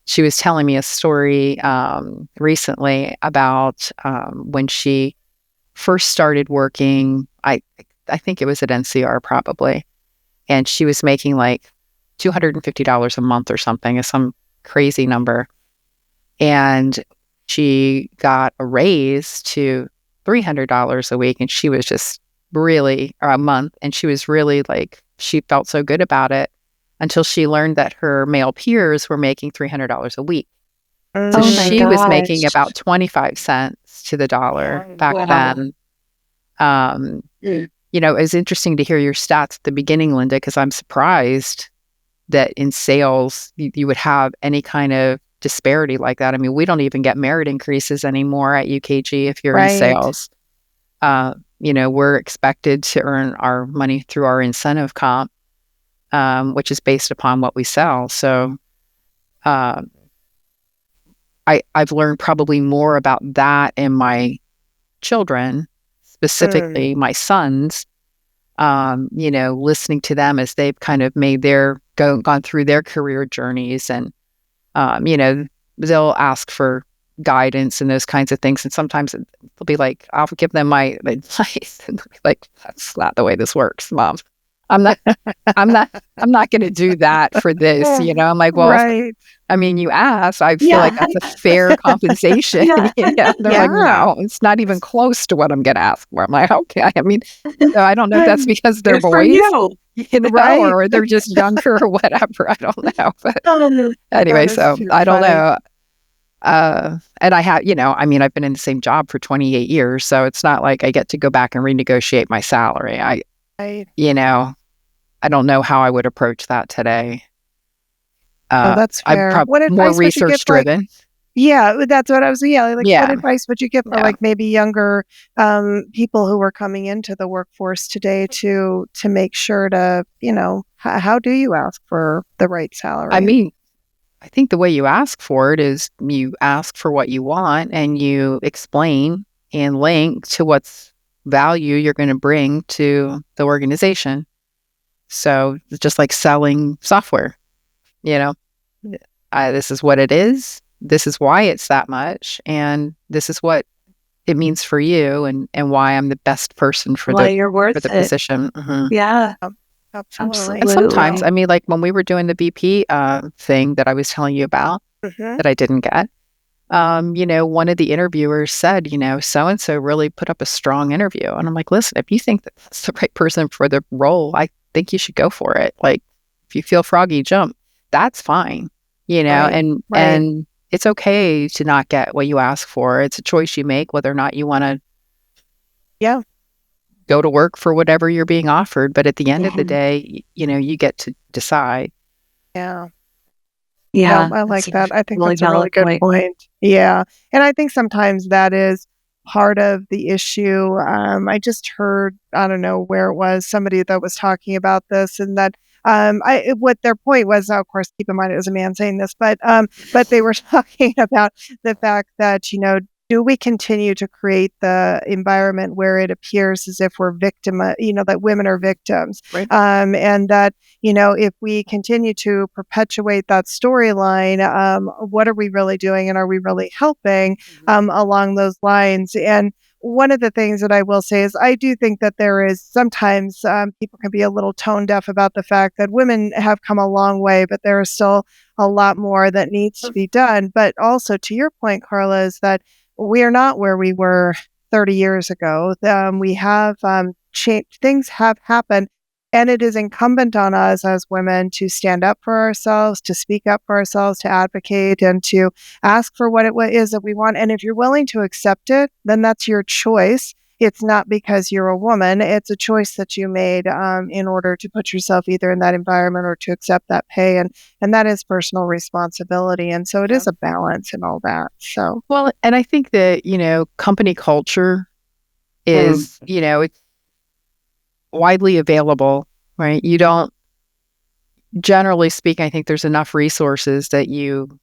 Speaker 1: she was telling me a story recently about when she first started working. I think it was at NCR probably, and she was making like $250 a month or something, some crazy number, and she got a raise to $300 a week, and she was just really, or a month, and she was really she felt so good about it until she learned that her male peers were making $300 a week. So she was making about 25 cents to the dollar back then. It was interesting to hear your stats at the beginning, Linda, because I'm surprised that in sales you would have any kind of disparity like that. I mean, we don't even get merit increases anymore at UKG if you're in sales. We're expected to earn our money through our incentive comp, which is based upon what we sell. So I've learned probably more about that in my children, specifically my sons, listening to them as they've kind of made gone through their career journeys, and they'll ask for guidance and those kinds of things. And sometimes they'll be like, I'll give them my advice, and they'll be like, that's not the way this works, Mom. I'm not going to do that for this. I'm like, well,
Speaker 2: right.
Speaker 1: I mean, you asked, I feel like that's a fair compensation. They're like, no, it's not even close to what I'm going to ask for. I'm like, okay. I mean, so I don't know if that's because they're boys,
Speaker 2: right.
Speaker 1: or they're just younger or whatever. I don't know. But anyway, so I don't know. And I have, I've been in the same job for 28 years, so it's not like I get to go back and renegotiate my salary. I don't know how I would approach that today.
Speaker 2: That's fair.
Speaker 1: I'm probably more research driven.
Speaker 2: That's what I was. What advice would you give for maybe younger people who are coming into the workforce today to make sure to, how do you ask for the right salary?
Speaker 1: I mean, I think the way you ask for it is you ask for what you want and you explain and link to what's value you're going to bring to the organization. So it's just like selling software, this is what it is. This is why it's that much. And this is what it means for you and why I'm the best person for the position. Mm-hmm.
Speaker 3: Yeah.
Speaker 2: Absolutely.
Speaker 1: And sometimes, like when we were doing the VP thing that I was telling you about that I didn't get, one of the interviewers said, so-and-so really put up a strong interview. And I'm like, listen, if you think that's the right person for the role, I think you should go for it. Like, if you feel froggy, jump. That's fine, and it's okay to not get what you ask for. It's a choice you make whether or not you want to go to work for whatever you're being offered. But at the end of the day, you get to decide.
Speaker 2: Yeah.
Speaker 3: Yeah,
Speaker 2: No, I like
Speaker 3: that's
Speaker 2: that. I think
Speaker 3: really
Speaker 2: that's a really
Speaker 3: valid
Speaker 2: good
Speaker 3: point.
Speaker 2: point. Yeah. And I think sometimes that is part of the issue. I just heard, I don't know where it was, somebody that was talking about this, and that what their point was, now, of course, keep in mind it was a man saying this, but they were talking about the fact that, do we continue to create the environment where it appears as if we're that women are victims?
Speaker 1: Right.
Speaker 2: And that, if we continue to perpetuate that storyline, what are we really doing, and are we really helping along those lines? And one of the things that I will say is I do think that there is sometimes people can be a little tone deaf about the fact that women have come a long way, but there is still a lot more that needs to be done. But also, to your point, Carla, is that we are not where we were 30 years ago. We have changed, things have happened. And it is incumbent on us as women to stand up for ourselves, to speak up for ourselves, to advocate, and to ask for what it is that we want. And if you're willing to accept it, then that's your choice. It's not because you're a woman. It's a choice that you made in order to put yourself either in that environment or to accept that pay. And that is personal responsibility. And so it is a balance and all that. So,
Speaker 1: Well, and I think that, company culture is, it's widely available, right? You don't, generally speaking, I think there's enough resources that you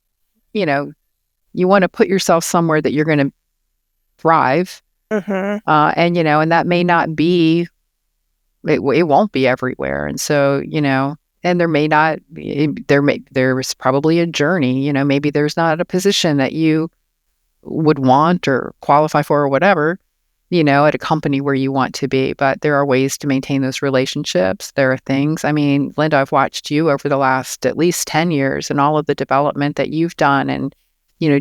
Speaker 1: want to put yourself somewhere that you're going to thrive. And that may not be, it won't be everywhere. And so, and there may not be, there's probably a journey, maybe there's not a position that you would want or qualify for or whatever, at a company where you want to be. But there are ways to maintain those relationships. There are things, I mean, Linda, I've watched you over the last at least 10 years and all of the development that you've done. And,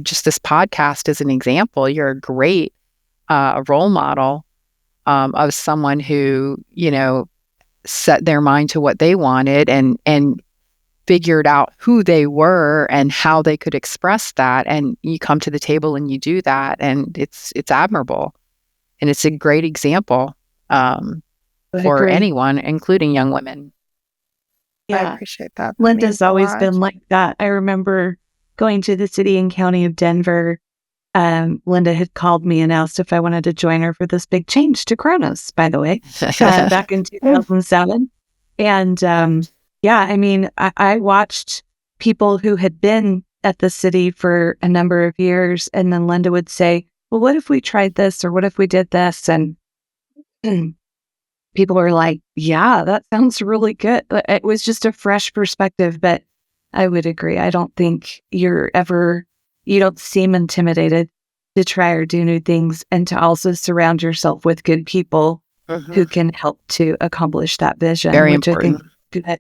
Speaker 1: just this podcast as an example, you're a great role model of someone who, set their mind to what they wanted and figured out who they were and how they could express that. And you come to the table and you do that. And it's admirable. And it's a great example for anyone, including young women.
Speaker 2: Yeah, I appreciate that.
Speaker 3: Linda's always been like that. I remember going to the city and county of Denver. Linda had called me and asked if I wanted to join her for this big change to Kronos, by the way, back in 2007. And I mean, I watched people who had been at the city for a number of years, and then Linda would say, well, what if we tried this, or what if we did this? And people were like, yeah, that sounds really good. It was just a fresh perspective, but I would agree. I don't think you don't seem intimidated to try or do new things, and to also surround yourself with good people who can help to accomplish that vision.
Speaker 1: Very important.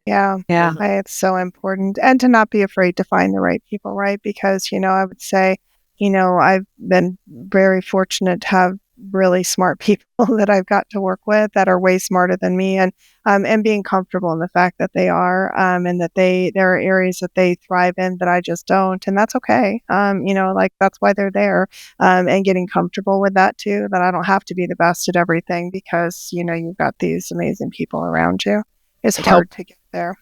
Speaker 2: Yeah. It's so important. And to not be afraid to find the right people, right? Because, I would say, I've been very fortunate to have really smart people that I've got to work with that are way smarter than me, and being comfortable in the fact that they are, and that there are areas that they thrive in that I just don't, and that's okay. That's why they're there, and getting comfortable with that too, that I don't have to be the best at everything because, you've got these amazing people around you. It's hard to get there.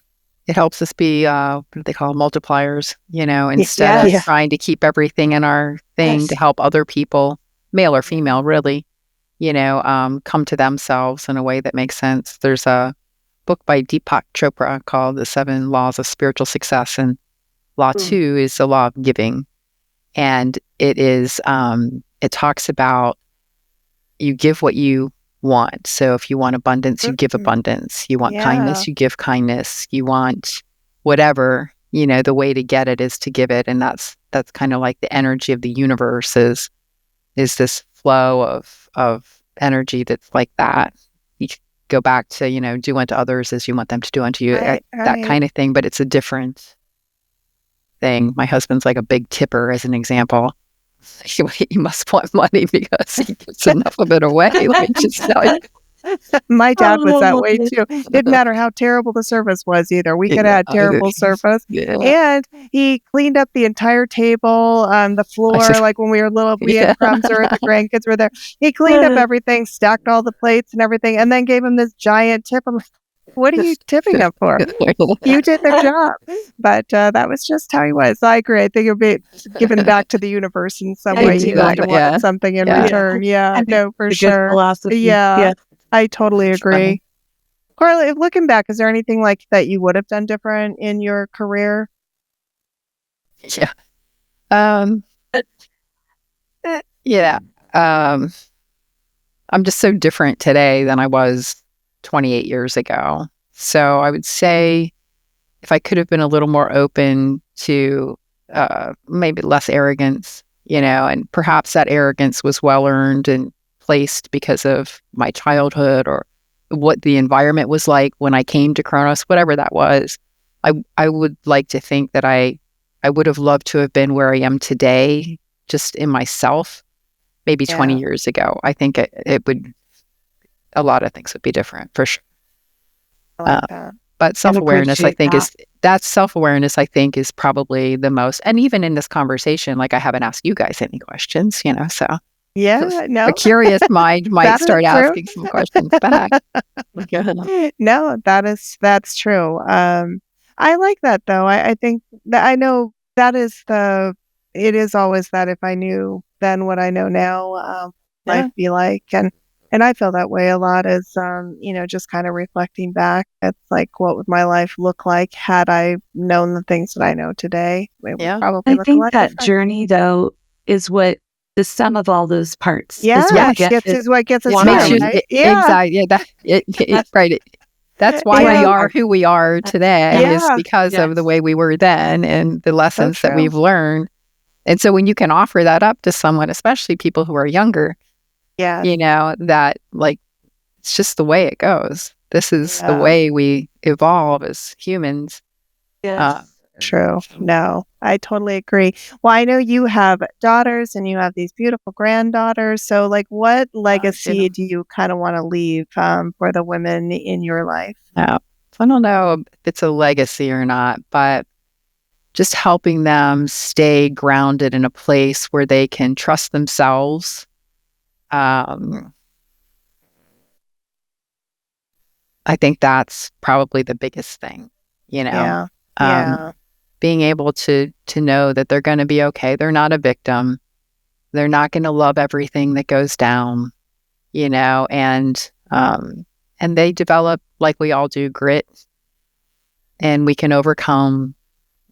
Speaker 1: It helps us be, what do they call multipliers, instead of trying to keep everything in our thing to help other people, male or female, really, come to themselves in a way that makes sense. There's a book by Deepak Chopra called The 7 Laws of Spiritual Success. And law 2 is the law of giving. And it is, it talks about you give what you want. So if you want abundance, you give abundance. You want kindness, you give kindness. You want whatever, the way to get it is to give it. And that's kind of like the energy of the universe is this flow of energy that's like that. You go back to, do unto others as you want them to do unto you, that kind of thing. But it's a different thing. My husband's like a big tipper, as an example. He must want money because he gives enough of it away.
Speaker 2: My dad was that way too. Didn't matter how terrible the service was either. We could have had terrible service. And he cleaned up the entire table, the floor, like when we were little, we had crumbs or the grandkids were there. He cleaned up everything, stacked all the plates and everything, and then gave him this giant tip. I'm like, What are you tipping him for? You did their job. But that was just how he was. I agree. I think it'll be given back to the universe in some way. He must have wanted something in return. Yeah, no, for
Speaker 3: It's a good
Speaker 2: sure.
Speaker 3: philosophy.
Speaker 2: Yeah, I totally agree. Carla, if looking back, is there anything like that you would have done different in your career?
Speaker 1: Yeah. Yeah. I'm just so different today than I was 28 years ago. So I would say if I could have been a little more open to maybe less arrogance, and perhaps that arrogance was well earned and placed because of my childhood or what the environment was like when I came to Kronos, whatever that was. I would like to think that I would have loved to have been where I am today, just in myself, maybe 20 years ago. I think it would, a lot of things would be different for sure.
Speaker 2: I like that.
Speaker 1: But self-awareness, I think, self-awareness, I think, is probably the most, and even in this conversation, like I haven't asked you guys any questions, so.
Speaker 2: Yeah, no.
Speaker 1: A curious mind might start asking some questions back.
Speaker 2: No, that's true. I like that though. I think that I know that it is always that if I knew then what I know now, life be like. And I feel that way a lot as, just kind of reflecting back. It's like, what would my life look like had I known the things that I know today? It would probably look a lot different.
Speaker 3: Journey though is what the sum of all those parts.
Speaker 2: Is what gets us here, right?
Speaker 1: Exactly. Right. That's why we are who we are today, is because of the way we were then and the lessons that we've learned. And so when you can offer that up to someone, especially people who are younger, that like, it's just the way it goes. This is the way we evolve as humans.
Speaker 2: True. No, I totally agree. Well, I know you have daughters and you have these beautiful granddaughters. So like, what legacy do you kind of want to leave for the women in your life?
Speaker 1: I don't know if it's a legacy or not, but just helping them stay grounded in a place where they can trust themselves. I think that's probably the biggest thing, being able to know that they're going to be okay. They're not a victim. They're not going to love everything that goes down, and they develop, like we all do, grit, and we can overcome.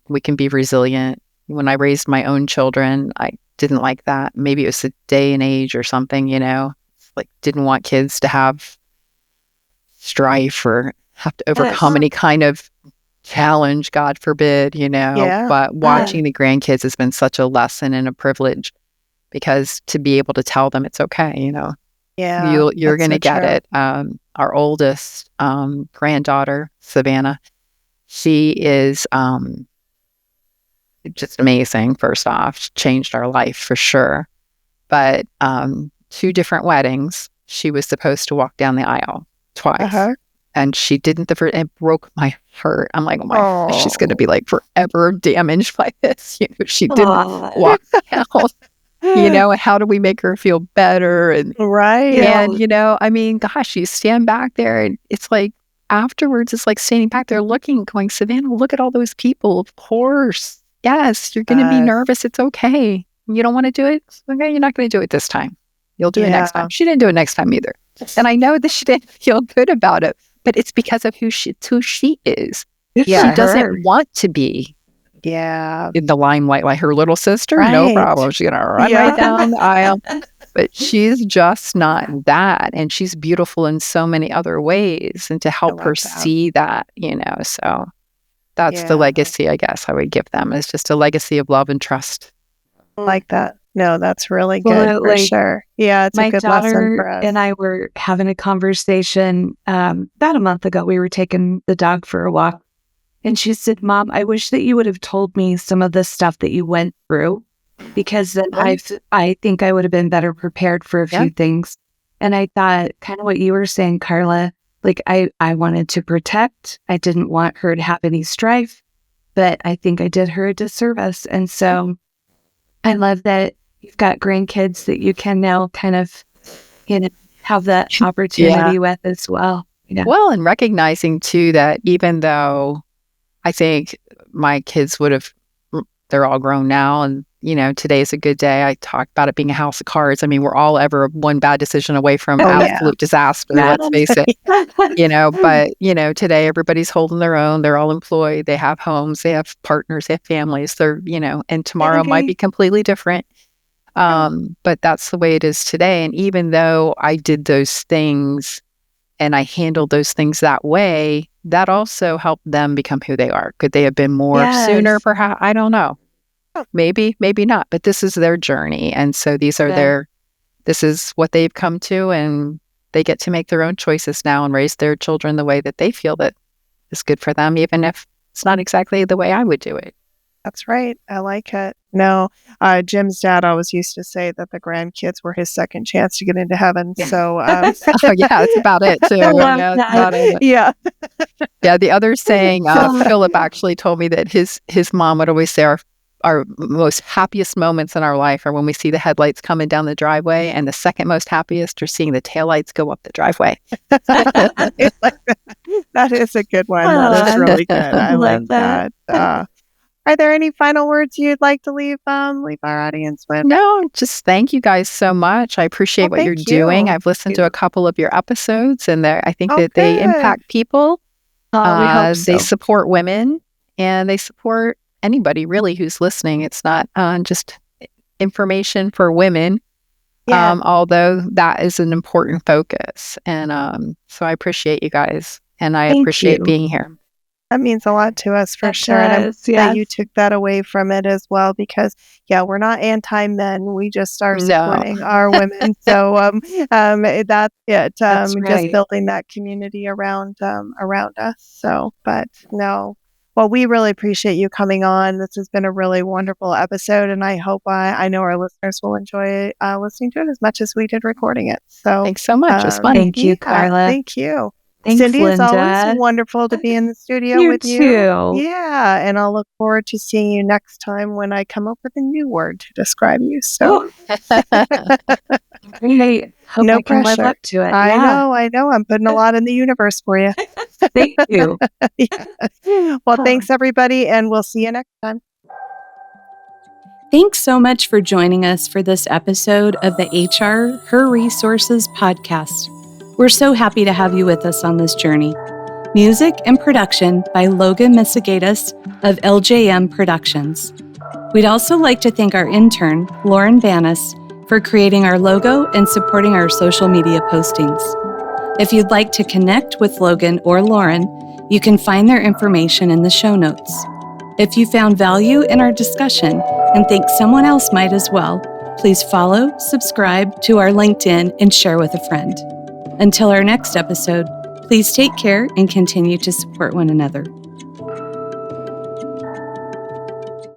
Speaker 1: We can be resilient. When I raised my own children, I didn't like that. Maybe it was the day and age or something, like didn't want kids to have strife or have to overcome any kind of challenge, God forbid, but watching the grandkids has been such a lesson and a privilege, because to be able to tell them it's okay, you're going to get it. Our oldest granddaughter, Savannah, she is just amazing. First off, she changed our life for sure. But 2 different weddings, she was supposed to walk down the aisle twice. And she didn't the first. It broke my heart. I'm like, oh my gosh, she's going to be like forever damaged by this. She didn't walk down. And how do we make her feel better? And I mean, gosh, you stand back there, and it's like afterwards, it's like standing back there looking, going, Savannah, look at all those people. Of course, yes, you're going to be nervous. It's okay. You don't want to do it. Okay, you're not going to do it this time. You'll do it next time. She didn't do it next time either. And I know that she didn't feel good about it. But it's because of who she is. She doesn't want to be in the limelight like her little sister. No problem. She's going to run right down the aisle. But she's just not that. And she's beautiful in so many other ways. And to help her see that, so that's the legacy, I guess, I would give them, is just a legacy of love and trust.
Speaker 2: I like that. No, that's really good for sure. Yeah, it's a good lesson for us.
Speaker 3: And I were having a conversation about a month ago. We were taking the dog for a walk, and she said, "Mom, I wish that you would have told me some of the stuff that you went through, because then I think I would have been better prepared for a few things." And I thought, kind of what you were saying, Carla, like I wanted to protect. I didn't want her to have any strife, but I think I did her a disservice. And so I love that you've got grandkids that you can now kind of, have that opportunity with as well. Yeah.
Speaker 1: Well, and recognizing too that even though I think my kids they're all grown now, and today's a good day. I talked about it being a house of cards. I mean, we're all ever one bad decision away from absolute disaster. Let's face it. But today everybody's holding their own. They're all employed. They have homes. They have partners. They have families. And tomorrow might be completely different. But that's the way it is today. And even though I did those things and I handled those things that way, that also helped them become who they are. Could they have been more sooner, perhaps? I don't know. Maybe not. But this is their journey. And so this is what they've come to, and they get to make their own choices now and raise their children the way that they feel that is good for them, even if it's not exactly the way I would do it.
Speaker 2: That's right. I like it. No, Jim's dad always used to say that the grandkids were his second chance to get into heaven. So,
Speaker 1: that's about it too.
Speaker 2: Yeah.
Speaker 1: Yeah. The other saying, Philip actually told me that his mom would always say our most happiest moments in our life are when we see the headlights coming down the driveway, and the second most happiest are seeing the taillights go up the driveway.
Speaker 2: That is a good one. That is really good. I like that. Are there any final words you'd like to leave our audience with?
Speaker 1: No, just thank you guys so much. I appreciate what you're doing. I've listened to a couple of your episodes, and I think that they impact people.
Speaker 3: We hope so.
Speaker 1: They support women, and they support anybody really who's listening. It's not just information for women, although that is an important focus. And so I appreciate you guys, and I appreciate being here.
Speaker 2: That means a lot to us for sure. And I'm glad you took that away from it as well, because we're not anti-men. We just are supporting our women. So that's it. Just building that community around us. So, but no. Well, we really appreciate you coming on. This has been a really wonderful episode, and I hope I know our listeners will enjoy listening to it as much as we did recording it. So
Speaker 1: thanks so much. It was fun.
Speaker 3: Thank you, Carla.
Speaker 2: Thank you.
Speaker 3: Thanks,
Speaker 2: Cyndi,
Speaker 3: Linda.
Speaker 2: it's always wonderful to be in the studio with you.
Speaker 3: Too.
Speaker 2: Yeah, and I'll look forward to seeing you next time when I come up with a new word to describe you. So,
Speaker 3: great. Hope
Speaker 2: no
Speaker 3: I can
Speaker 2: pressure.
Speaker 3: live up to it.
Speaker 2: I know. I'm putting a lot in the universe for you.
Speaker 3: Thank you.
Speaker 2: Well, thanks everybody, and we'll see you next time.
Speaker 3: Thanks so much for joining us for this episode of the HR Her Resources podcast. We're so happy to have you with us on this journey. Music and production by Logan Misegadis of LJM Productions. We'd also like to thank our intern, Lauren Banas, for creating our logo and supporting our social media postings. If you'd like to connect with Logan or Lauren, you can find their information in the show notes. If you found value in our discussion and think someone else might as well, please follow, subscribe to our LinkedIn, and share with a friend. Until our next episode, please take care and continue to support one another.